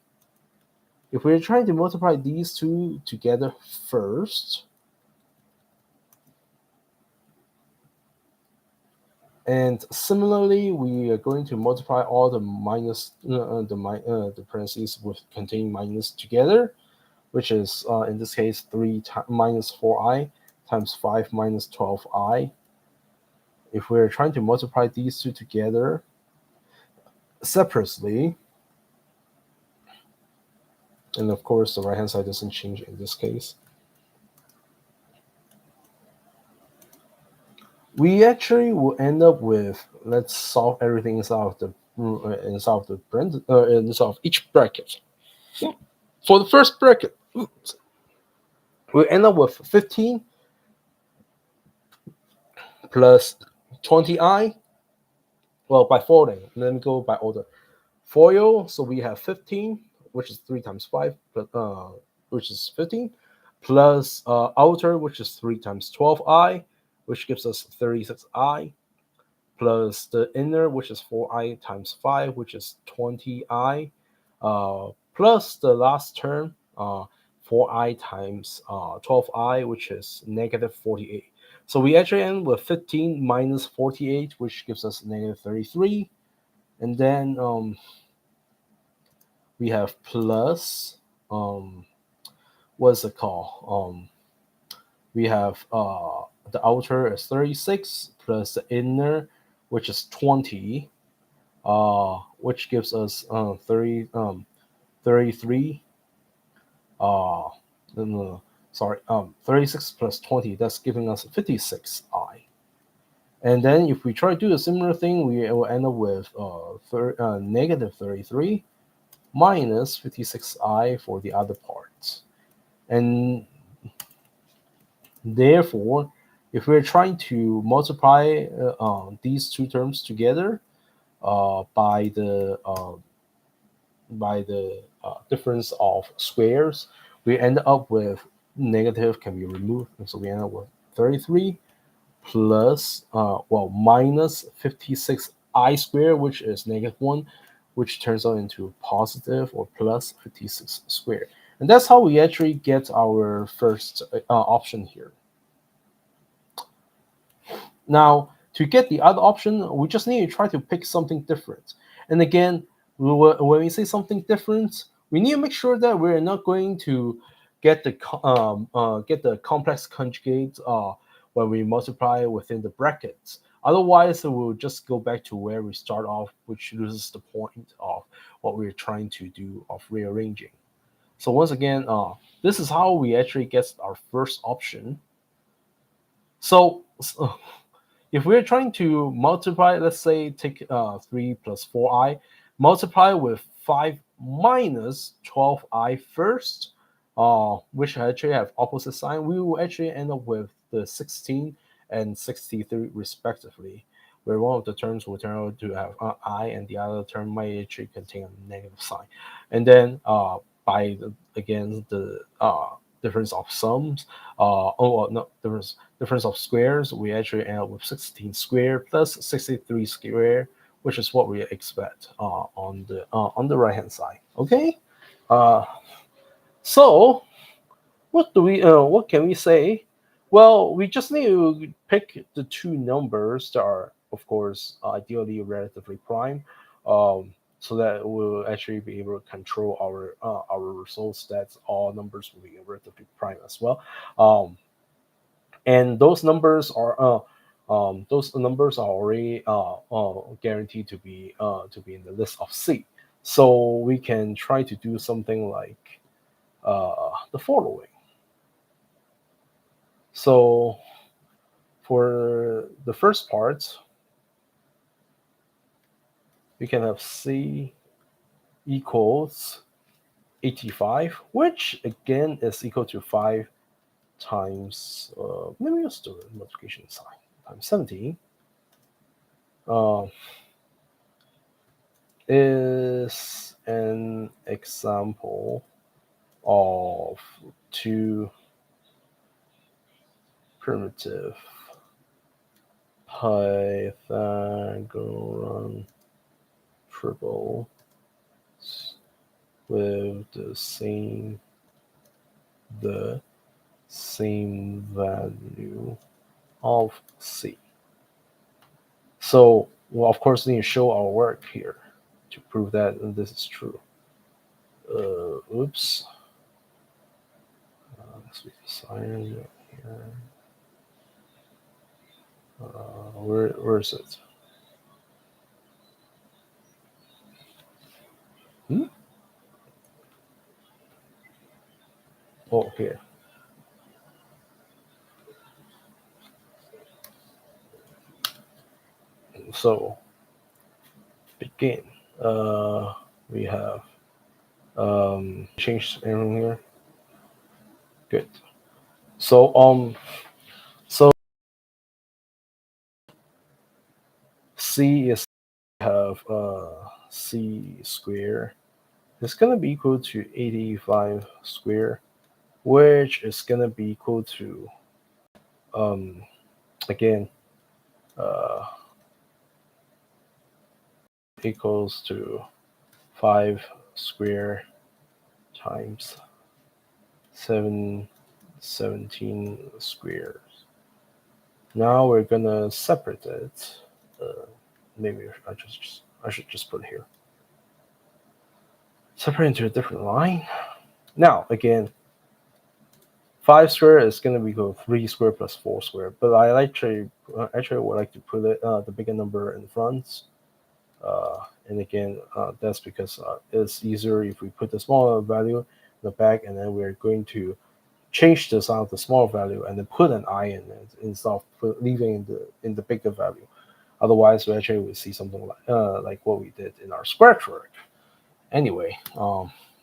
Speaker 1: If we're trying to multiply these two together first, and similarly, we are going to multiply all the the parentheses with containing minus together, which is in this case 3 minus 4i times 5 minus 12i. If we're trying to multiply these two together separately, and of course the right hand side doesn't change in this case, we actually will end up with, let's solve everything inside of each bracket. For the first bracket, we end up with 15 plus 20i. Well, by folding, let me go by order. Foil, so we have 15, which is 3 times 5, which is 15, plus outer, which is 3 times 12i, which gives us 36i, plus the inner, which is 4i times 5, which is 20i, plus the last term, 4i times 12i, which is negative 48. So we actually end with 15 minus 48, which gives us negative 33. And then we have plus, what's it called? We have the outer is 36 plus the inner, which is 20, which gives us 33. Uh, no, no, no, sorry, 36 plus 20, that's giving us 56i. And then if we try to do a similar thing, we will end up with negative 33 minus 56i for the other parts. And therefore, if we're trying to multiply these two terms together by the difference of squares, we end up with negative can be removed, and so we end up with 33 plus minus 56i squared, which is negative 1, which turns out into positive or plus 56 squared. And that's how we actually get our first option here. Now, to get the other option, we just need to try to pick something different. And again, when we say something different, we need to make sure that we're not going to get the complex conjugate when we multiply within the brackets. Otherwise, we'll just go back to where we start off, which loses the point of what we're trying to do of rearranging. So once again, this is how we actually get our first option. So if we're trying to multiply, let's say take 3 plus 4i, multiply with 5 minus 12i first, which actually have opposite sign, we will actually end up with the 16 and 63 respectively, where one of the terms will turn out to have I and the other term might actually contain a negative sign. And then again the difference of sums, no, difference of squares, we actually end up with 16 squared plus 63 squared, which is what we expect on the right hand side. Okay, uh, so what can we say? Well, we just need to pick the two numbers that are, of course, ideally relatively prime. Um, so that we'll actually be able to control our results. That all numbers will be relatively prime as well. And those numbers are already guaranteed to be in the list of C. So we can try to do something like the following. So for the first part, we can have C equals 85, which again is equal to 5 times, let me use the multiplication sign, times 17, uh, is an example of two primitive Pythagorean triples with the same value of C. So, well, of course, we need to show our work here to prove that this is true. Oops. Let's be decided here. Where is it? Hmm? Oh, here. So begin. We have changed everything here. Good. So so C is have C square. It's gonna be equal to 85 square, which is gonna be equal to um again uh equals to 5 square times 17 squares. Now we're gonna separate it. Maybe I should just put it here. Separate into a different line. Now again, 5 square is gonna be equal to 3 square plus 4 square. But I actually would like to put it the bigger number in front. And again, that's because it's easier if we put the smaller value in the back, and then we're going to change the sign of the small value and then put an I in it instead of leaving in the bigger value. Otherwise, we actually will see something like what we did in our scratch work. Anyway,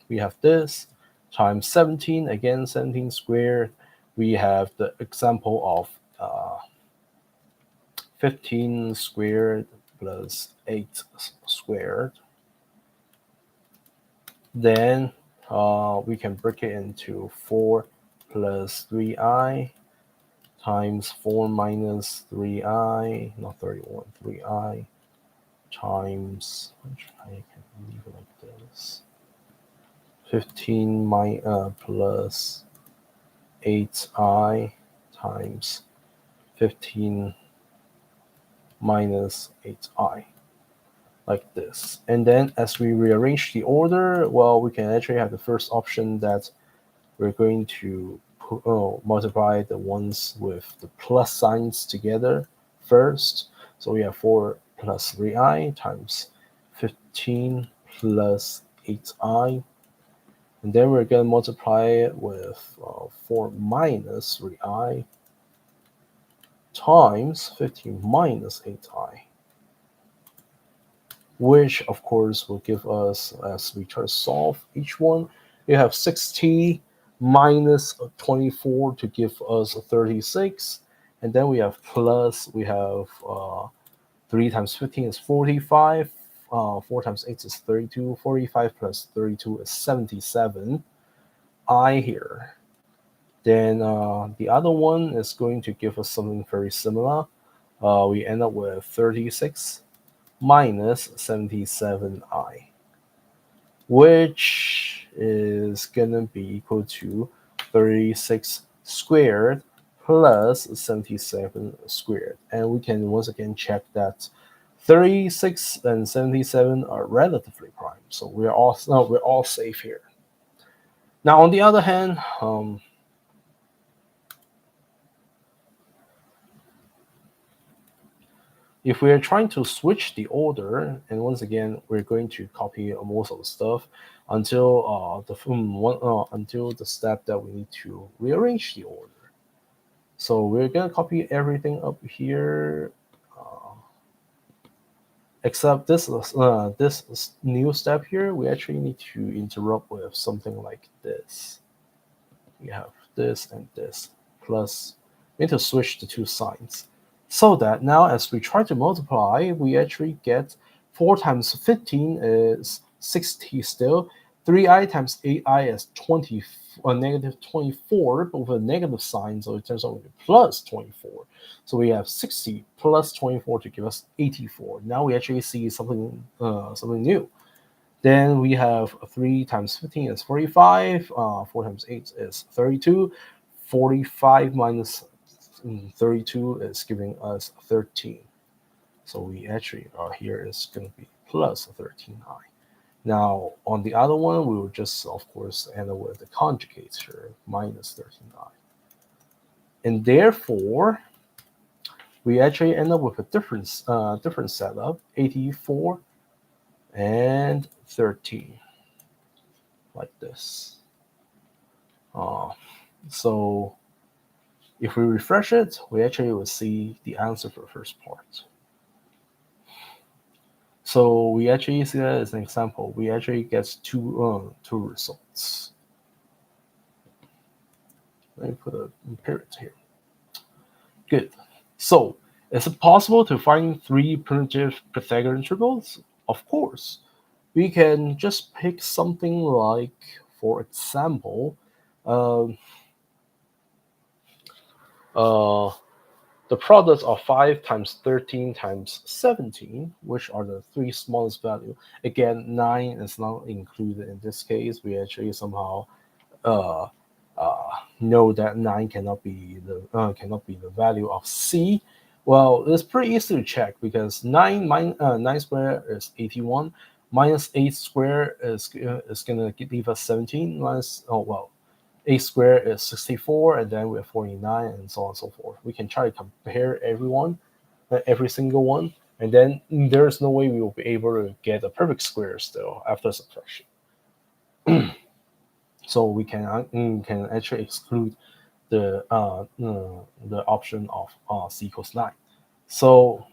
Speaker 1: we have this times 17, again 17 squared. We have the example of 15 squared plus 8 squared. Then we can break it into 4 plus 3i times 4 minus 3i, not 31, 3i times, I can leave it like this, 15 plus 8i times 15 minus 8i, like this. And then as we rearrange the order, well, we can actually have the first option that we're going to multiply the ones with the plus signs together first. So we have 4 plus 3i times 15 plus 8i. And then we're going to multiply it with 4 minus 3i times 15 minus 8i, which of course will give us, as we try to solve each one, we have 60 minus 24 to give us 36. And then we have 3 times 15 is 45. 4 times 8 is 32. 45 plus 32 is 77. I here. Then the other one is going to give us something very similar. We end up with 36 minus 77i, which is gonna be equal to 36 squared plus 77 squared. And we can once again check that 36 and 77 are relatively prime, so we're all safe here. Now, on the other hand, if we are trying to switch the order, and once again, we're going to copy most of the stuff until until the step that we need to rearrange the order. So we're gonna copy everything up here, uh, except this new step here. We actually need to interrupt with something like this. We have this and this plus. We need to switch the two signs so that now as we try to multiply, we actually get 4 times 15 is 60 still. 3i times 8i is 20, negative 24, but with a negative sign, so it turns out to be plus 24. So we have 60 plus 24 to give us 84. Now we actually see something new. Then we have 3 times 15 is 45, 4 times 8 is 32, 45 minus 32 is giving us 13. So we actually here is going to be plus 13i. Now on the other one, we will just of course end up with the conjugates here, minus 13i. And therefore, we actually end up with a different setup, 84 and 13, like this. So if we refresh it, we actually will see the answer for the first part. So we actually see that as an example. We actually get two results. Let me put a period here. Good. So is it possible to find 3 primitive Pythagorean triples? Of course. We can just pick something like, for example, um, uh, the product of 5 times 13 times 17, which are the 3 smallest value. Again, 9 is not included in this case. We actually somehow uh, know that 9 cannot be the value of C. Well, it's pretty easy to check because 9 squared is 81, minus 8 squared is gonna leave us 17, minus, oh well, 8 squared is 64, and then we have 49, and so on and so forth. We can try to compare every single one, and then there's no way we will be able to get a perfect square still after subtraction. So we can actually exclude the option of c equals 9. So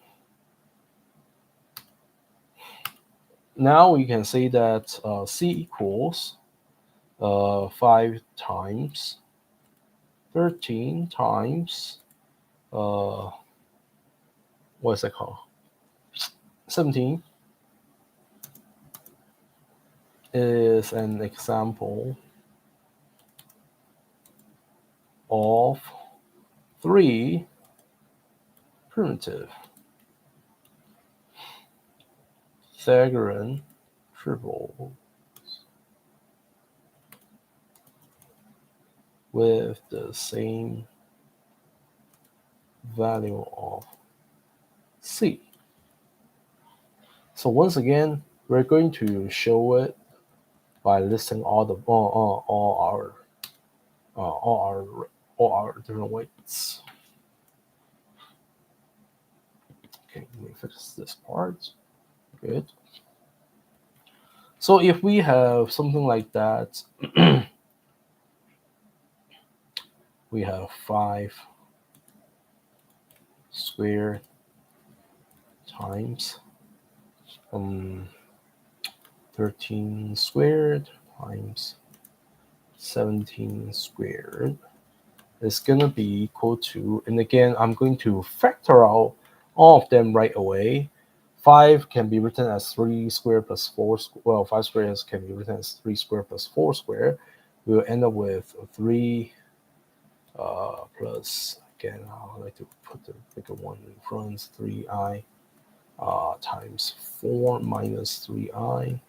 Speaker 1: now we can say that c equals 5 times 13 times what is that called? 17 is an example of 3 primitive Pythagorean triples with the same value of C. So once again, we're going to show it by listing all our different weights. Okay, let me fix this part. Good. So if we have something like that, we have 5 squared times 13 squared times 17 squared is going to be equal to, and again, I'm going to factor out all of them right away. 5 can be written as 3 squared plus 4, well, 5 squared can be written as 3 squared plus 4 squared. We will end up with 3 plus, again, I like to put the bigger one in front, 3i times 4 minus 3i.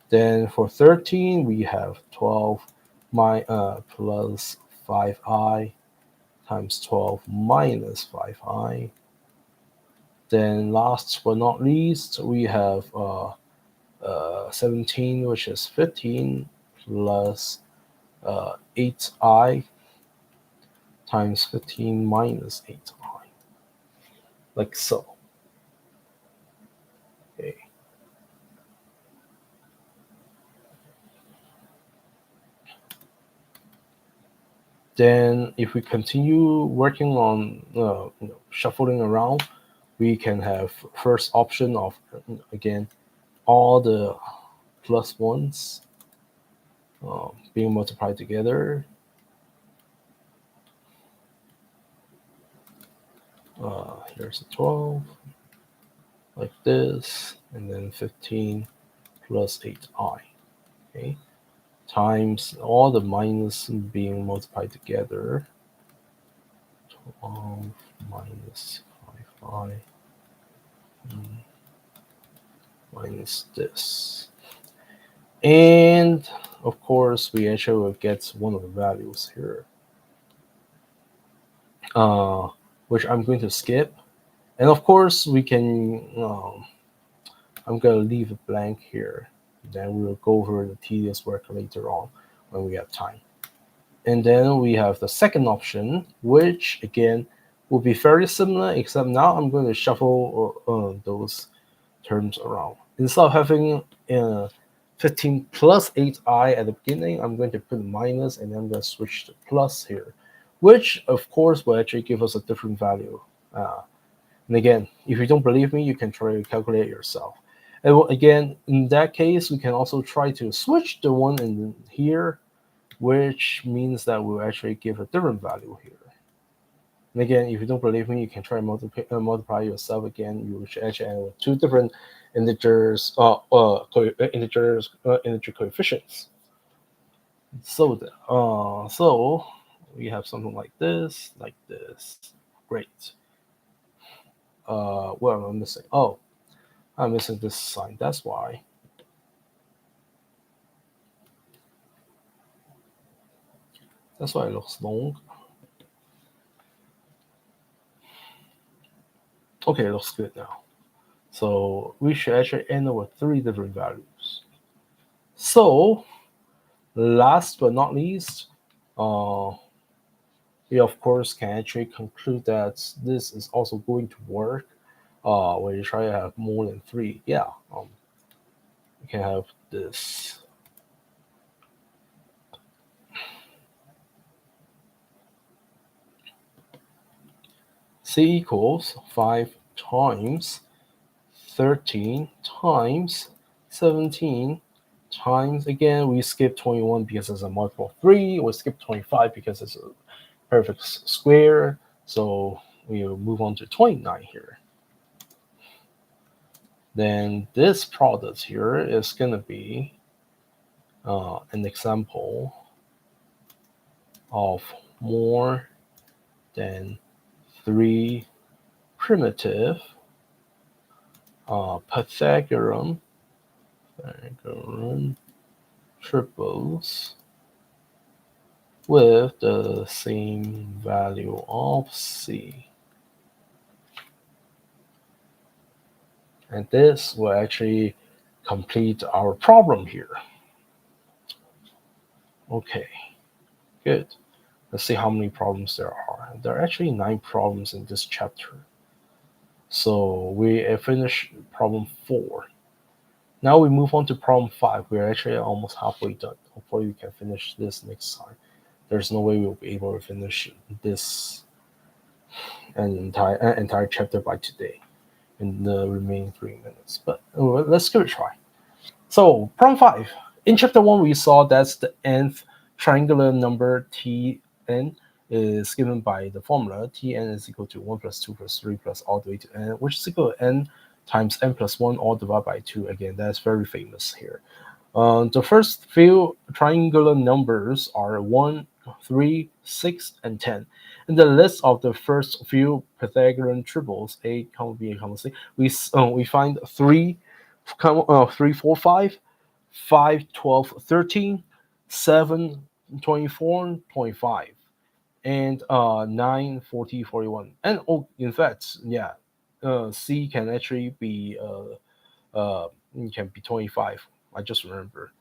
Speaker 1: Then for 13, we have 12 plus 5i times 12 minus 5i. Then last but not least, we have 17, which is 15 plus 8i times 15 minus 8i, like so. Okay. Then if we continue working on shuffling around, we can have first option of again all the plus ones being multiplied together. Here's a 12 like this, and then 15 plus 8i, okay, times all the minus being multiplied together. 12 minus 5i minus this. And of course, we actually will get one of the values here, which I'm going to skip. And of course, we can, I'm going to leave it blank here. Then we will go over the tedious work later on when we have time. And then we have the second option, which again will be very similar, except now I'm going to shuffle those terms around. Instead of having 15 plus 8i at the beginning, I'm going to put minus and then I'm going to switch to plus here, which of course will actually give us a different value. And again, if you don't believe me, you can try to calculate yourself. And again, in that case, we can also try to switch the one in here, which means that we'll actually give a different value here. And again, if you don't believe me, you can try multiply yourself again. You should actually end with two different integers, integer coefficients. So we have something like this, like this. Great. What am I missing? Oh, I'm missing this sign. That's why. That's why it looks long. Okay, it looks good now. So we should actually end up with three different values. So last but not least, we of course can actually conclude that this is also going to work when you try to have more than three. Yeah, you can have this. C equals 5 times 13 times 17 times, again, we skip 21 because it's a multiple of 3. We skip 25 because it's a perfect square. So we'll move on to 29 here. Then this product here is going to be an example of more than 3 primitive Pythagorean triples with the same value of C. And this will actually complete our problem here. Okay, good. Let's see how many problems there are. There are actually 9 problems in this chapter. So we finished problem 4. Now we move on to problem 5. We're actually almost halfway done. Hopefully we can finish this next time. There's no way we'll be able to finish this entire chapter by today in the remaining 3 minutes. But let's give it a try. So problem 5. In chapter 1, we saw that the nth triangular number Tn is given by the formula Tn is equal to 1 plus 2 plus 3 plus all the way to n, which is equal to n times n plus 1 all divided by 2. Again, that's very famous here. The first few triangular numbers are 1, 3, 6, and 10. In the list of the first few Pythagorean triples, A, B, and C, we find 3, 3, 4, 5, 5, 12, 13, 7, 24, 25, and 9, 40, 41. And in fact, yeah, C can actually be can be 25. I just remember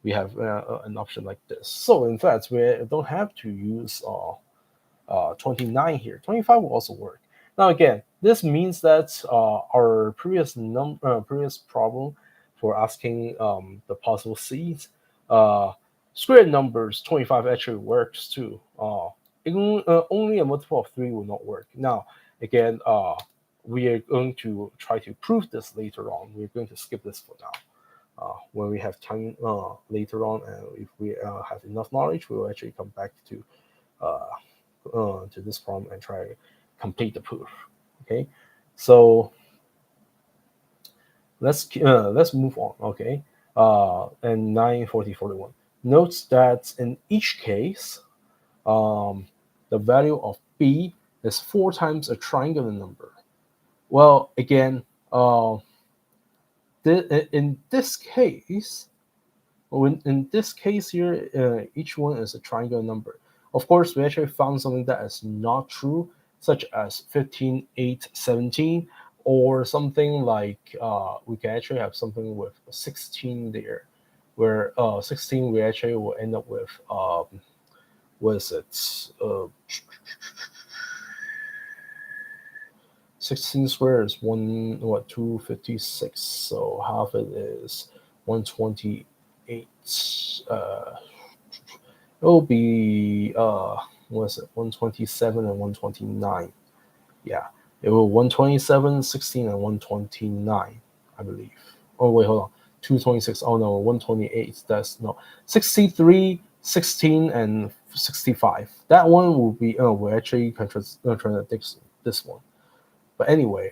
Speaker 1: we have an option like this. So in fact, we don't have to use 29 here. 25 will also work. Now again, this means that our previous problem for asking the possible seeds, square numbers 25 actually works too. Only a multiple of 3 will not work. Now again, we are going to try to prove this later on. We're going to skip this for now. When we have time later on, and if we have enough knowledge, we will actually come back uh, to this problem and try to complete the proof. Okay, so let's move on. Okay, and 94041 notes that in each case, the value of b is 4 times a triangular number. Well, again, in this case, in this case here, each one is a triangular number. Of course, we actually found something that is not true, such as 15, 8, 17, or something like we can actually have something with 16 there, where 16 we actually will end up with what is it? 16 squared is 256, so half it is 128. It'll be what is it, 127 and 129. Yeah, it will 127, 16, and 129, I believe. Oh wait, hold on, 226. Oh no, 128. That's no, 63, 16, and 65. That one will actually contradict this one. But anyway,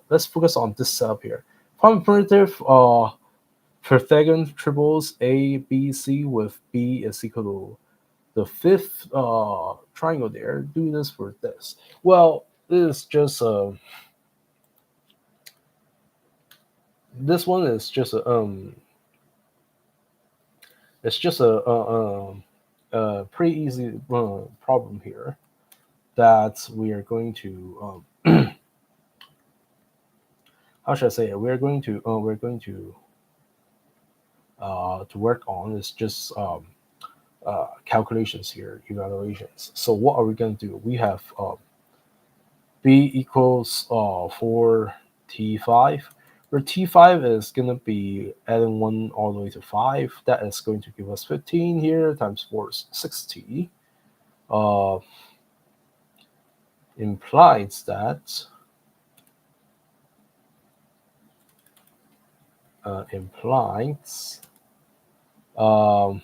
Speaker 1: let's focus on this setup here. From primitive Pythagorean triples A, B, C with B is equal to the fifth triangle there. Do this for this. Well, this one is just a it's just a pretty easy problem here that we are going to how should I say it? We're going to work on is just calculations here, evaluations. So what are we going to do? We have b equals 4t5, where t5 is going to be adding 1 all the way to 5. That is going to give us 15 here, times 4 is 60. Implies that um,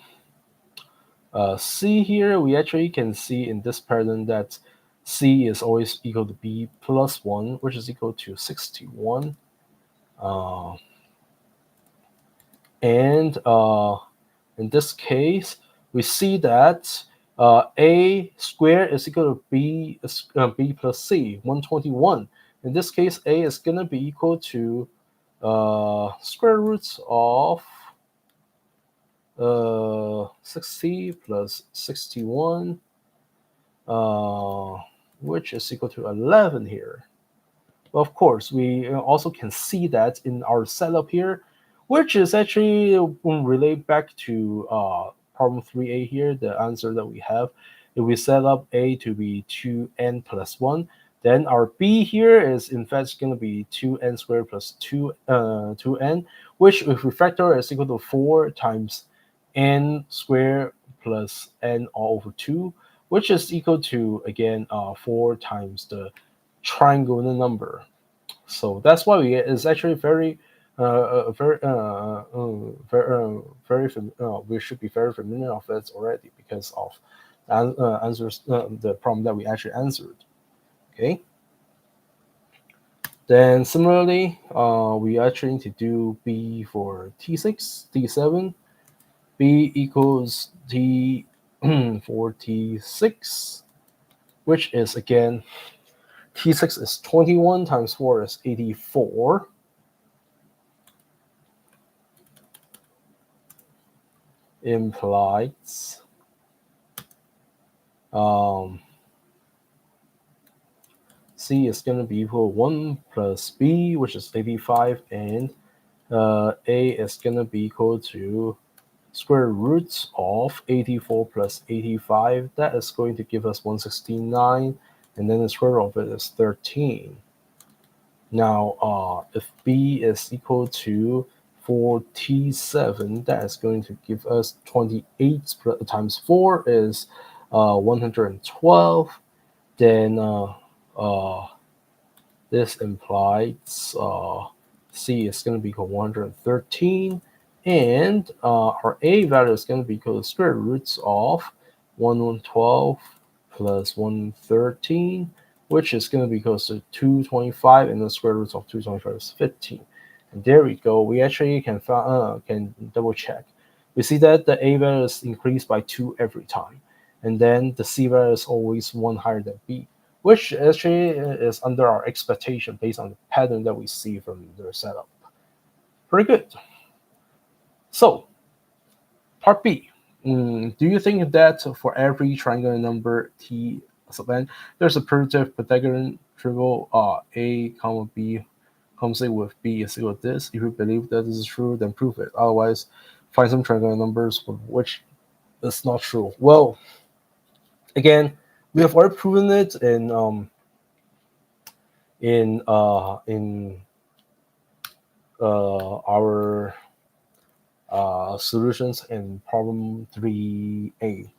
Speaker 1: C here, we actually can see in this pattern that C is always equal to B plus 1, which is equal to 61. And in this case, we see that A squared is equal to B plus C, 121. In this case, A is going to be equal to square roots of 60 plus 61, which is equal to 11 here. Well, of course, we also can see that in our setup here, which is actually relate back to problem 3a here, the answer that we have. If we set up a to be 2n plus 1, then our b here is in fact going to be 2n squared plus 2n, which if we factor is equal to 4 times n squared plus n all over 2, which is equal to, again, 4 times the triangular number. So that's why it's actually we should be very familiar of it already because of answers the problem that we actually answered. Okay. Then similarly, we actually need to do B for T6, T7. B equals T for T6, which is again T6 is 21 times 4 is 84. Implies C is going to be equal to 1 plus B, which is 85, and A is going to be equal to square root of 84 plus 85. That is going to give us 169, and then the square root of it is 13. Now, if B is equal to 47, that is going to give us 28 times 4 is 112. Then this implies C is going to be equal to 113, and our A value is going to be equal to square roots of 112 plus 113, which is going to be equal to 225, and the square root of 225 is 15. And there we go. We actually can double check. We see that the A value is increased by 2 every time, and then the C value is always 1 higher than B, which actually is under our expectation based on the pattern that we see from the setup. Pretty good. So, part B. Do you think that for every triangular number T sub n, there's a primitive Pythagorean triple A comma B compensate with B is equal to this? If you believe that this is true, then prove it. Otherwise, find some triangular numbers for which it's not true. Well, again, we have already proven it in our solutions in problem 3a.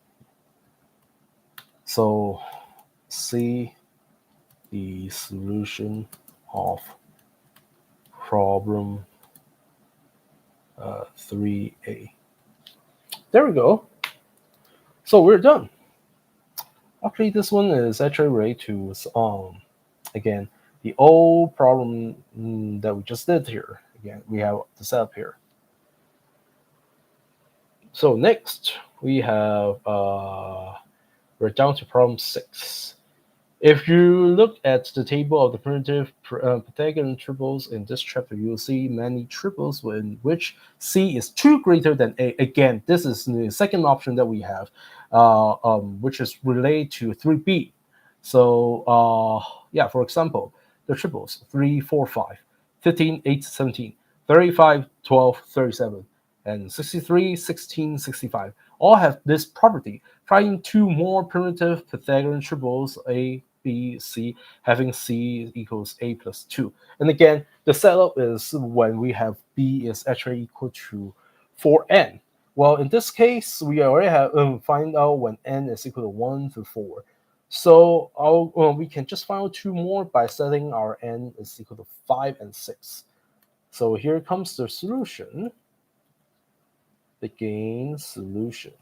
Speaker 1: So see the solution of problem 3a. There we go. So we're done. Actually, this one is actually related to again, the old problem that we just did here. Again, we have the setup here. So next, we have we're down to problem 6. If you look at the table of the primitive Pythagorean triples in this chapter, you'll see many triples in which C is 2 greater than A. Again, this is the second option that we have, which is related to 3B. So, yeah, for example, the triples 3, 4, 5, 15, 8, 17, 35, 12, 37, and 63, 16, 65 all have this property. Finding 2 more primitive Pythagorean triples, A, B, C, having C equals A plus 2. And again, the setup is when we have B is actually equal to 4n. Well, in this case, we already have find out when n is equal to 1 to 4. So we can just find out 2 more by setting our n is equal to 5 and 6. So here comes the solution. The gain solution.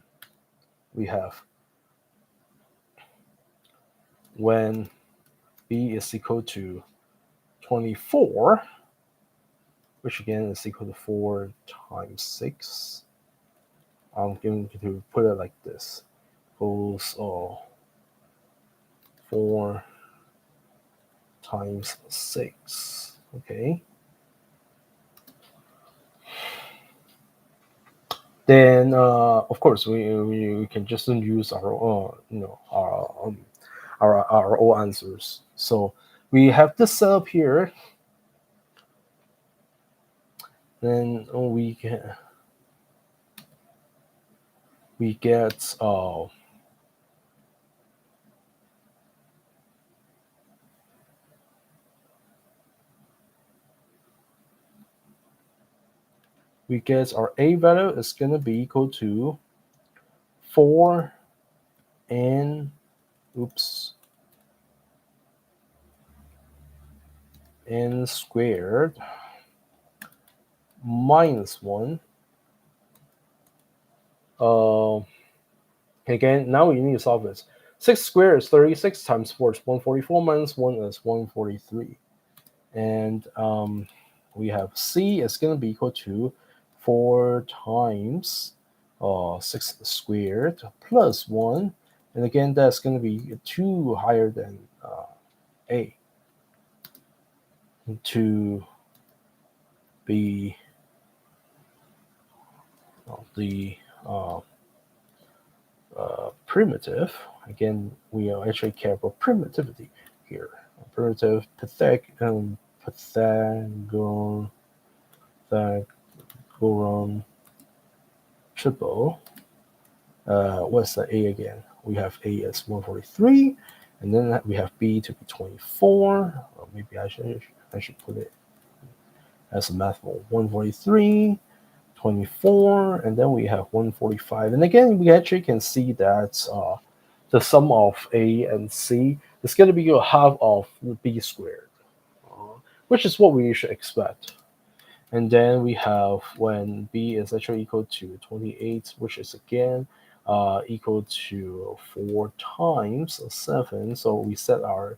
Speaker 1: We have when B is equal to 24, which again is equal to 4 times 6. I'm going to put it like this. Goes 4 times 6. Okay. Then of course we can just use our our own answers. So we have this setup here. Then we get our A value is going to be equal to 4 n squared minus 1. Again, now we need to solve this. 6 squared is 36 times 4 is 144 minus 1 is 143. And we have C is going to be equal to 4 times 6 squared plus 1. And again, that's going to be 2 higher than A. To be the primitive. Again, we are actually care about primitivity here. primitive Pythagorean triple. What's the A again? We have A as 143, and then we have B to be 24. Or maybe I should put it as a math 143, 24, and then we have 145. And again, we actually can see that the sum of A and C is going to be a half of B squared, which is what we should expect. And then we have when B is actually equal to 28, which is again equal to 4 times 7. So we set our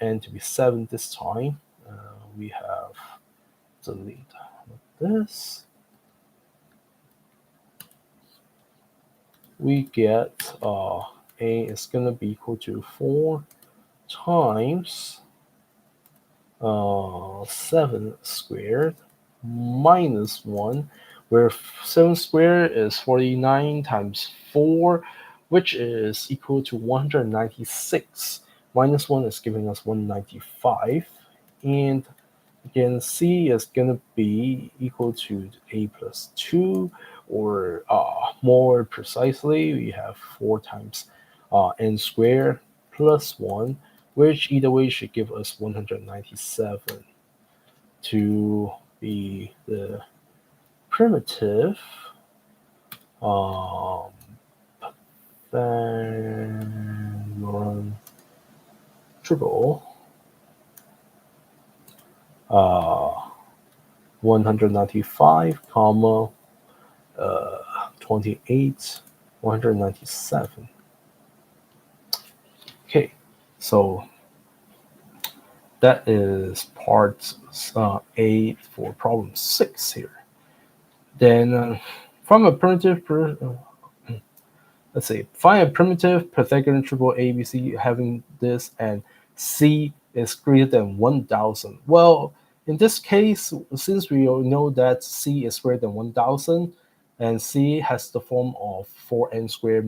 Speaker 1: n to be 7 this time. We have delete this. We get A is going to be equal to 4 times 7 squared minus 1, where 7 squared is 49 times 4, which is equal to 196. Minus 1 is giving us 195. And again, C is going to be equal to A plus 2, or more precisely, we have 4 times n squared plus 1, which either way should give us 197 to be the primitive um, Pythagorean triple 195, comma 28, 197. Okay, so that is part A for problem 6 here. Then from a primitive, let's say, find a primitive Pythagorean triple ABC having this and C is greater than 1000. Well, in this case, since we all know that C is greater than 1000 and C has the form of 4n squared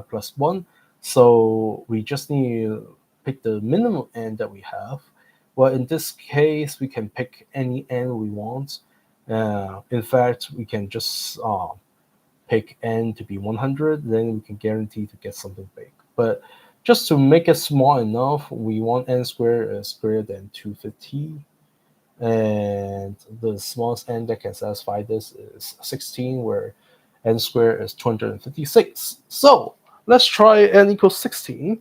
Speaker 1: plus 1, so we just need to pick the minimum n that we have. Well, in this case, we can pick any n we want. In fact, we can just pick n to be 100, then we can guarantee to get something big. But just to make it small enough, we want n squared is greater than 250. And the smallest n that can satisfy this is 16, where n squared is 256. So let's try n equals 16,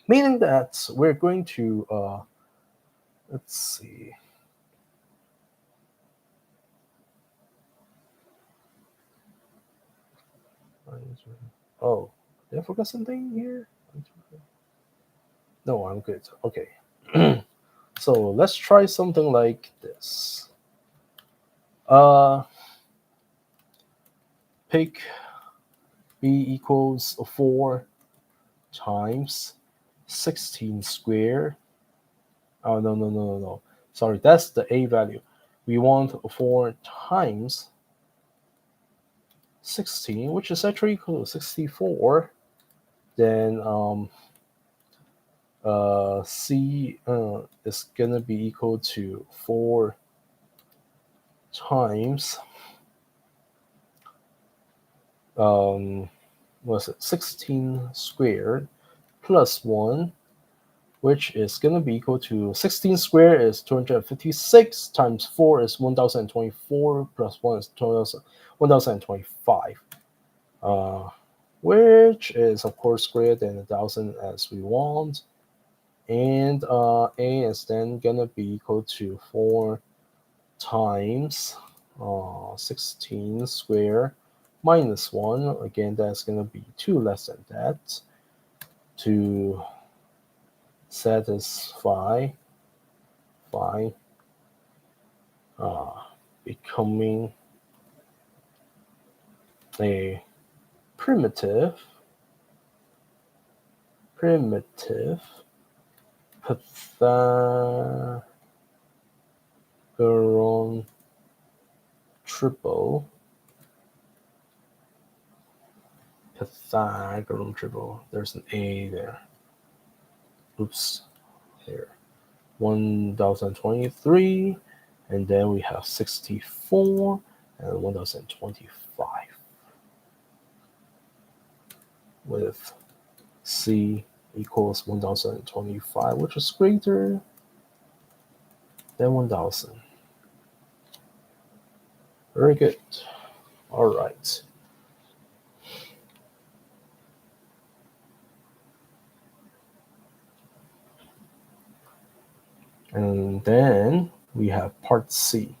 Speaker 1: meaning that we're going to, let's see, oh, did I forget something here? No, I'm good. Okay. So let's try something like this. Pick b equals 4 times 16 squared. Oh, no, no, no, no, no. Sorry, that's the a value. We want 4 times 16, which is actually equal to 64. Then c is going to be equal to 4 times what's it, 16 squared plus 1, which is going to be equal to 16 squared is 256 times 4 is 1024 plus 1 is 1025, which is of course greater than 1000 as we want. And a is then going to be equal to 4 times 16 squared minus 1. Again, that's going to be 2 less than that to satisfy becoming a primitive Pythagorean triple. Pythagorean triple. There's an A there. oops, here, 1023, and then we have 64 and 1025 with C equals 1025, which is greater than 1000. Very good. All right. And then we have part C.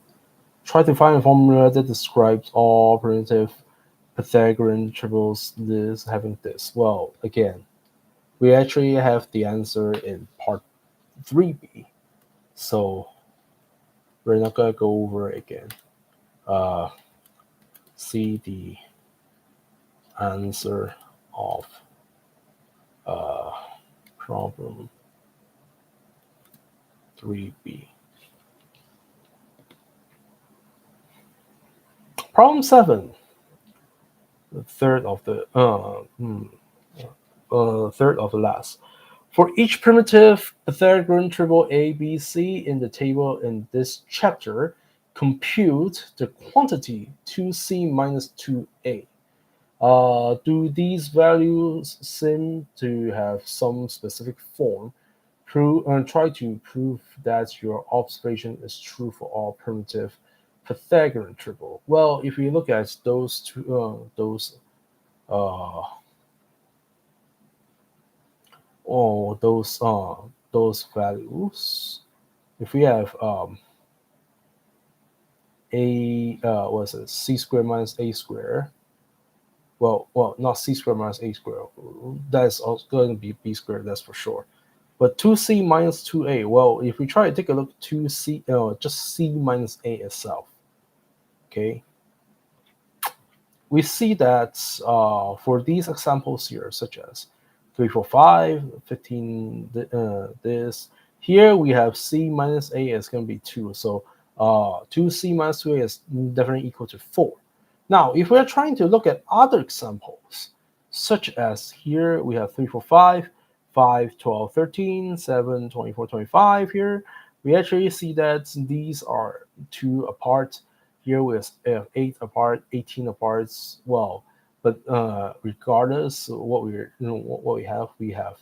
Speaker 1: Try to find a formula that describes all primitive Pythagorean triples this having this. Well, again, we actually have the answer in part 3b. So we're not going to go over it again. Uh, see the answer of uh, problem 3b. Problem 7, the third of the last. For each primitive Pythagorean triple A, B, C in the table in this chapter, compute the quantity 2C minus 2A. Do these values seem to have some specific form? Try to prove that your observation is true for all primitive Pythagorean triple. Well, if we look at uh, those values, if we have a what's it, c squared minus a squared, not c squared minus a squared, that's also going to be b squared, that's for sure. But 2c minus 2a, well, if we try to take a look at 2c, just c minus a itself, okay, we see that for these examples here, such as 3, 4, 5, 15, this, here we have c minus a is going to be 2. So 2c minus 2a is definitely equal to 4. Now, if we're trying to look at other examples, such as here we have 3, 4, 5, 5, 12, 13, 7, 24, 25 here, we actually see that these are 2 apart. Here we have 8 apart, 18 apart. Well, but regardless of what we have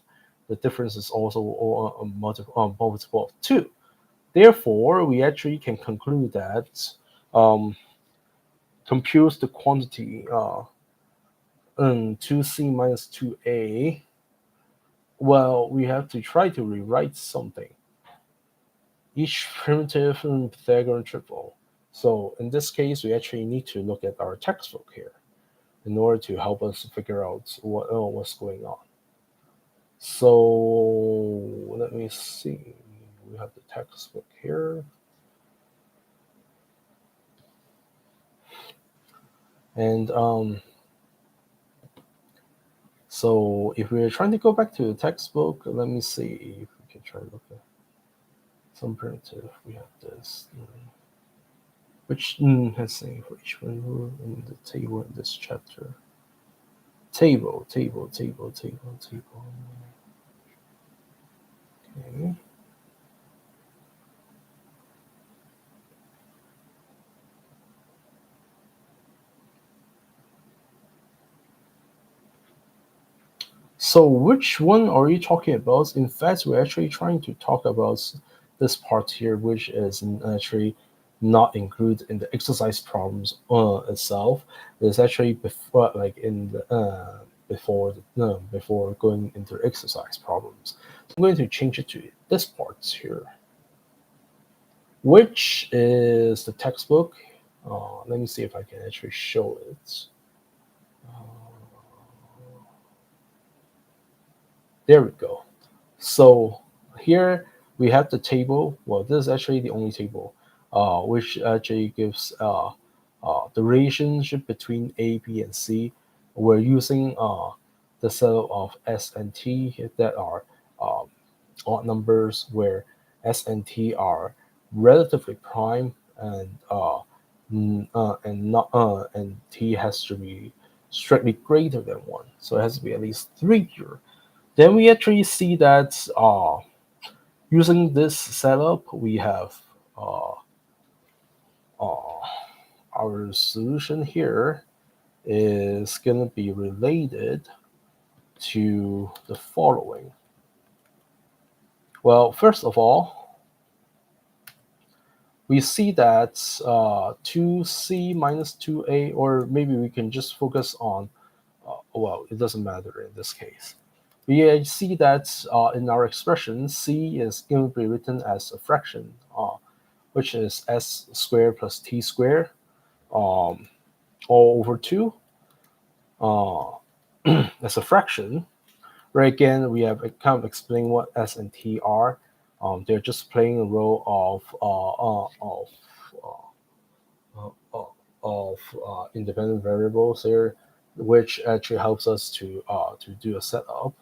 Speaker 1: the difference is also multiple of 2. Therefore, we actually can conclude that um, compute the quantity 2c minus 2a. Well, we have to try to rewrite something. Each primitive Pythagorean triple. So in this case, we actually need to look at our textbook here in order to help us figure out what's going on. So let me see. We have the textbook here. And so if we're trying to go back to the textbook, let me see if we can try to look at some primitive. We have this. Which let's see for each one in the table in this chapter. Table. Okay. So which one are you talking about? In fact, we're actually trying to talk about this part here, which is actually not included in the exercise problems itself. It's actually before, like in the before the, no, before going into exercise problems. So I'm going to change it to this part here, which is the textbook. Let me see if I can actually show it. There we go. So here we have the table. Well, this is actually the only table, which actually gives the relationship between A, B, and C. We're using the set of S and T that are um, odd numbers, where S and T are relatively prime, and T has to be strictly greater than 1. So it has to be at least 3 here. Then we actually see that using this setup, we have uh, uh, our solution here is going to be related to the following. Well, first of all, we see that 2c minus 2a, or maybe we can just focus on, well, it doesn't matter in this case. We see that in our expression, c is going to be written as a fraction, which is s squared plus t squared, all over 2 uh, as a fraction. Right, again, we have kind of explained what s and t are. They're just playing a role of independent variables here, which actually helps us to do a setup.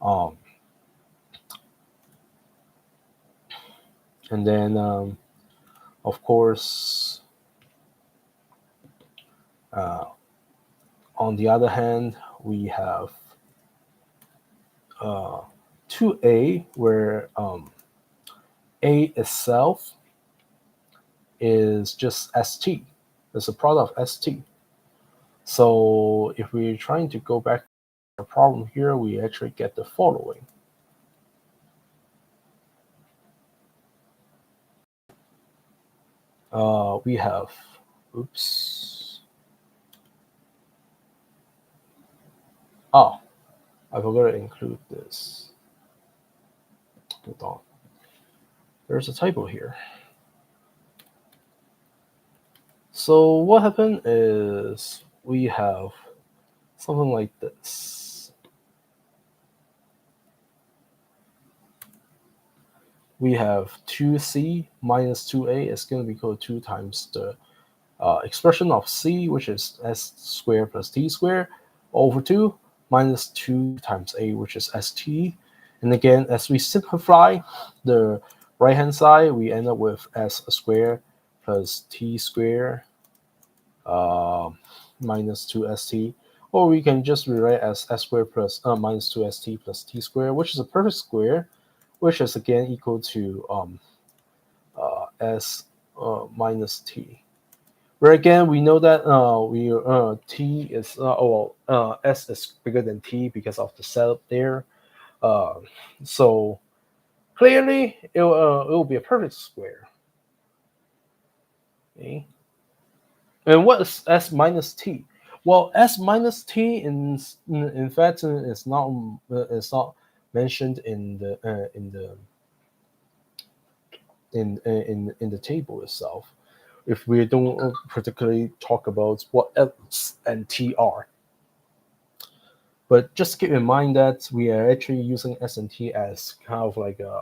Speaker 1: Um, and then, of course, uh, on the other hand, we have uh, 2a, where a itself is just st. It's a product of st. So if we're trying to go back to our problem here, we actually get the following. We have, oops. Oh, I forgot to include this. Hold on. There's a typo here. So what happened is we have something like this. We have 2c minus 2a is going to be equal to 2 times the expression of c, which is s squared plus t squared, over 2 minus 2 times a, which is st. And again, as we simplify the right-hand side, we end up with s squared plus t squared uh, minus 2st. Or we can just rewrite as s squared plus minus 2st plus t squared, which is a perfect square, which is again equal to s minus t. Where again we know that t is s is bigger than t because of the setup there. Uh, so clearly it will be a perfect square. Okay. And what is s minus t? Well, s minus t in fact is not mentioned in the table itself. If we don't particularly talk about what s and t are, but just keep in mind that we are actually using s and t as kind of like a,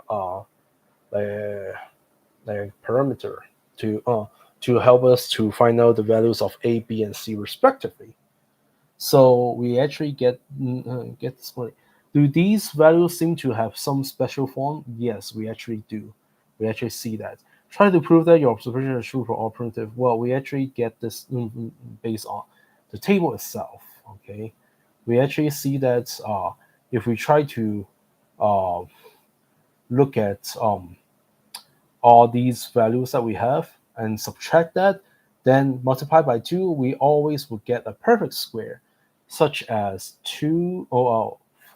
Speaker 1: like a parameter to help us to find out the values of a, b, and c respectively. So we actually get this point. Do these values seem to have some special form? Yes, we actually do. We actually see that. Try to prove that your observation is true for all primitive. Well, we actually get this based on the table itself. Okay, we actually see that if we try to uh, look at all these values that we have and subtract that, then multiply by 2, we always will get a perfect square, such as 3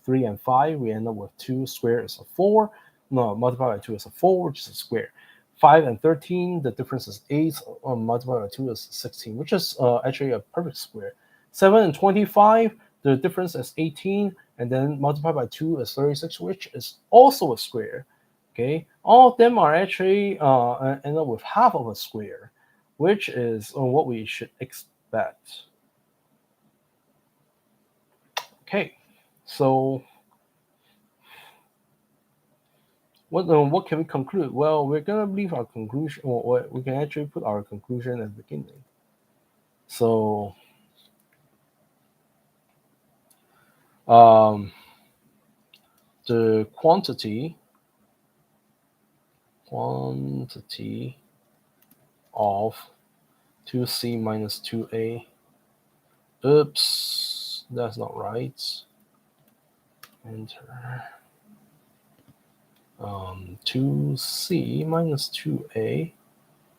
Speaker 1: and 5, we end up with 2 squared is a 4. No, multiply by 2 is a 4, which is a square. 5 and 13, the difference is 8, multiplied by 2 is 16, which is actually a perfect square. 7 and 25, the difference is 18, and then multiplied by 2 is 36, which is also a square. Okay, all of them are actually end up with half of a square, which is what we should expect. Okay, so what can we conclude? Well, we're gonna leave our conclusion, or we can actually put our conclusion at the beginning. So um, the quantity of 2c minus 2a. Oops, that's not right. enter. 2c minus 2a.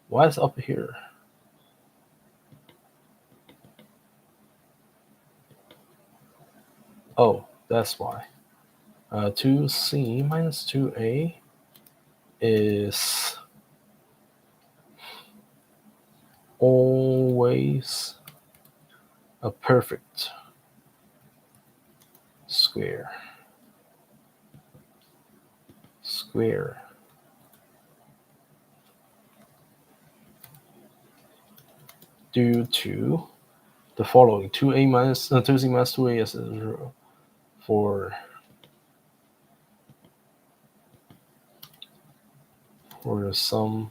Speaker 1: Why is it up here? Oh, that's why. 2c minus 2a is always a perfect square. Due to the following: 2c minus 2a is 0 for the sum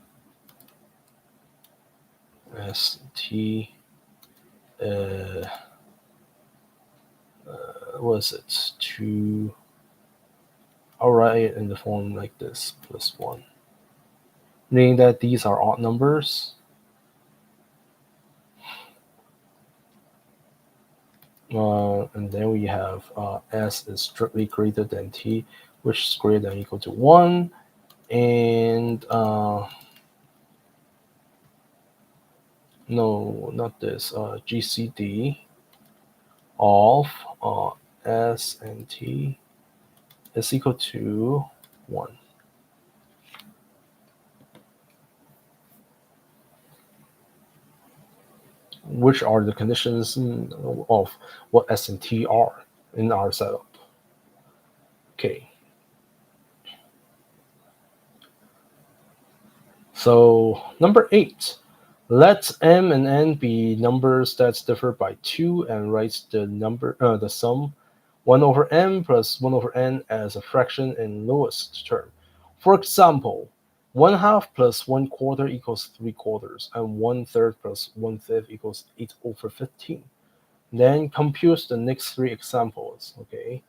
Speaker 1: st what is it? I'll write it in the form like this: plus 1, meaning that these are odd numbers. And then we have s is strictly greater than t, which is greater than or equal to 1, and no, not this, GCD of s and t is equal to 1. Which are the conditions of what s and t are in our setup. Okay. So number 8, let m and n be numbers that differ by 2 and write the sum 1 over m plus 1 over n as a fraction in lowest term. For example, 1/2 plus 1/4 equals 3/4, and 1/3 plus 1/5 equals 8/15. Then compute the next 3 examples, okay?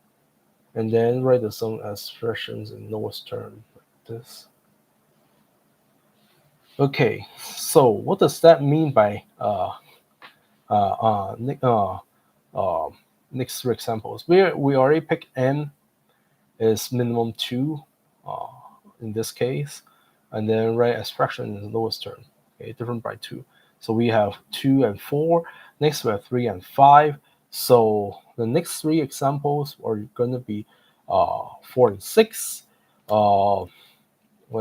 Speaker 1: And then write the sum as fractions in lowest term, like this. Okay, so what does that mean by uh, uh, uh, next 3 examples? We already picked n is minimum 2 uh, in this case, and then write as fraction in the lowest term, okay, different by 2. So we have 2 and 4. Next we have 3 and 5. So the next 3 examples are going to be 4 and 6. What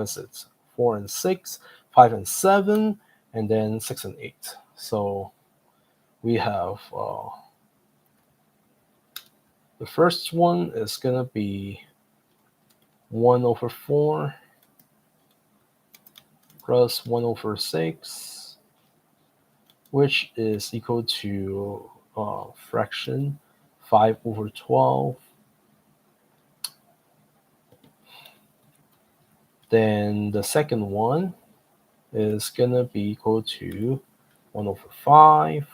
Speaker 1: is it? 4 and 6, 5 and 7, and then 6 and 8. So we have the first one is going to be 1 over 4 plus 1 over 6, which is equal to fraction 5 over 12. Then the second one is going to be equal to 1 over 5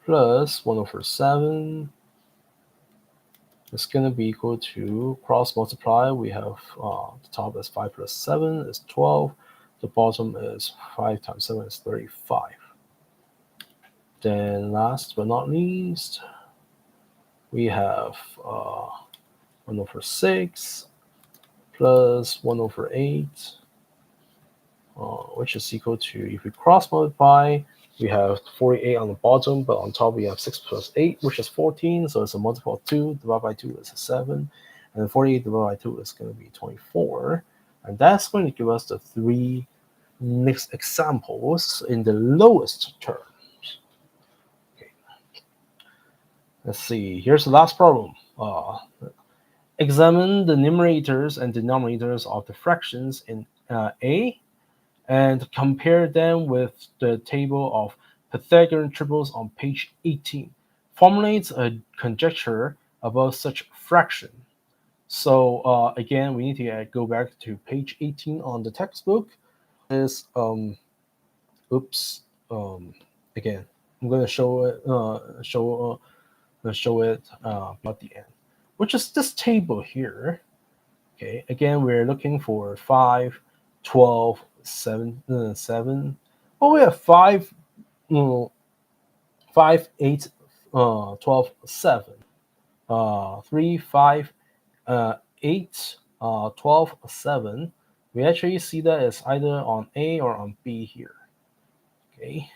Speaker 1: plus 1 over 7. It's going to be equal to cross multiply. We have the top is 5 plus 7 is 12. The bottom is 5 times 7 is 35. Then last but not least, we have 1 over 6 plus 1 over 8, which is equal to, if we cross multiply, we have 48 on the bottom, but on top we have 6 plus 8, which is 14. So it's a multiple of 2. Divided by 2 is a 7. And 48 divided by 2 is going to be 24. And that's going to give us the 3 next examples in the lowest terms. Okay. Let's see. Here's the last problem. Examine the numerators and denominators of the fractions in A and compare them with the table of Pythagorean triples on page 18. Formulate a conjecture about such fraction. So again, we need to go back to page 18 on the textbook. Is oops. Again, I'm going to show it at the end, which is this table here. Okay, again, we're looking for 5, 12, 7, 7. Oh, we have 5, 5, 8, 12, 7. 3, 5, 8, 12, 7, we actually see that it's either on A or on B here. Okay,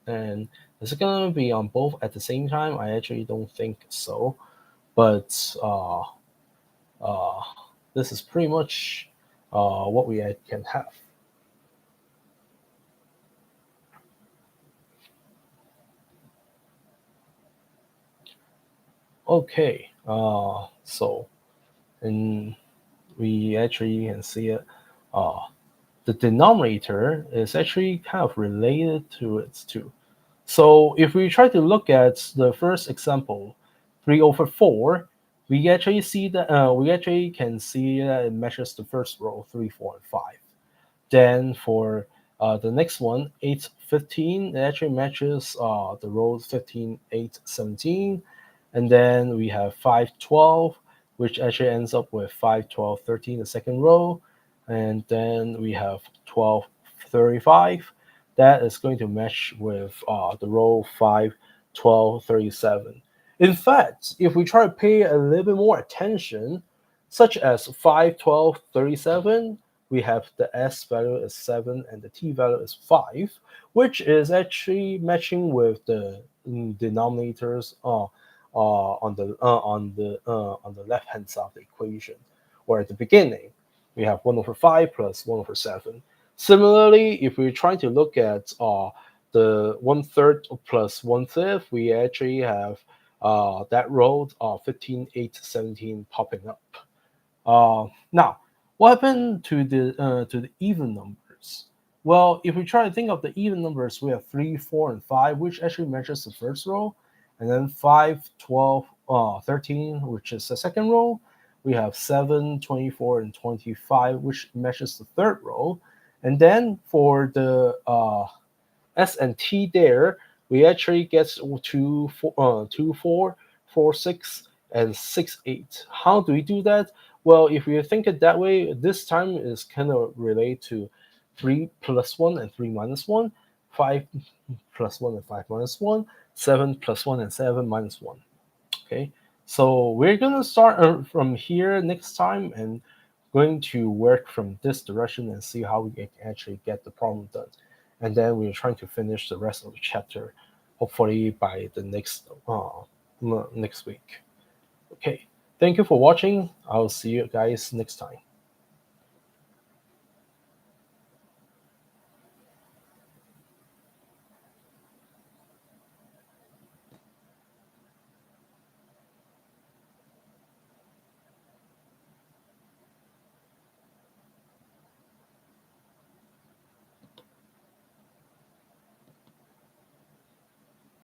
Speaker 1: and is it gonna be on both at the same time? I actually don't think so, but uh, this is pretty much what we can have. Okay, so and we actually can see it. Uh, the denominator is actually kind of related to it too. So if we try to look at the first example, 3 over 4, we actually see that we actually can see that it measures the first row, 3, 4, and 5. Then for the next one, 8, 15, it actually matches the rows 15, 8, 17. And then we have 5, 12, which actually ends up with 5, 12, 13, the second row. And then we have 12, 35. That is going to match with the row 5, 12, 37. In fact, if we try to pay a little bit more attention, such as 5, 12, 37, we have the s value is 7 and the t value is 5, which is actually matching with the denominators on the left hand side of the equation, or at the beginning we have 1 over 5 plus 1 over 7. Similarly, if we're trying to look at the 1/3 plus 1/5, we actually have that row 15, 8, 17 popping up. Now, what happened to the even numbers? Well, if we try to think of the even numbers, we have 3, 4, and 5, which actually matches the first row, and then 5, 12, 13, which is the second row. We have 7, 24, and 25, which matches the third row. And then for the S and T there, we actually get 2, 4, 4, 6, and 6, 8. How do we do that? Well, if you think it that way, this time is kind of related to 3 plus 1 and 3 minus 1, 5 plus 1 and 5 minus 1, 7 plus 1 and 7 minus 1. Okay, so we're gonna start from here next time and going to work from this direction and see how we can actually get the problem done. And then we're trying to finish the rest of the chapter, hopefully by the next week. Okay, thank you for watching. I'll see you guys next time.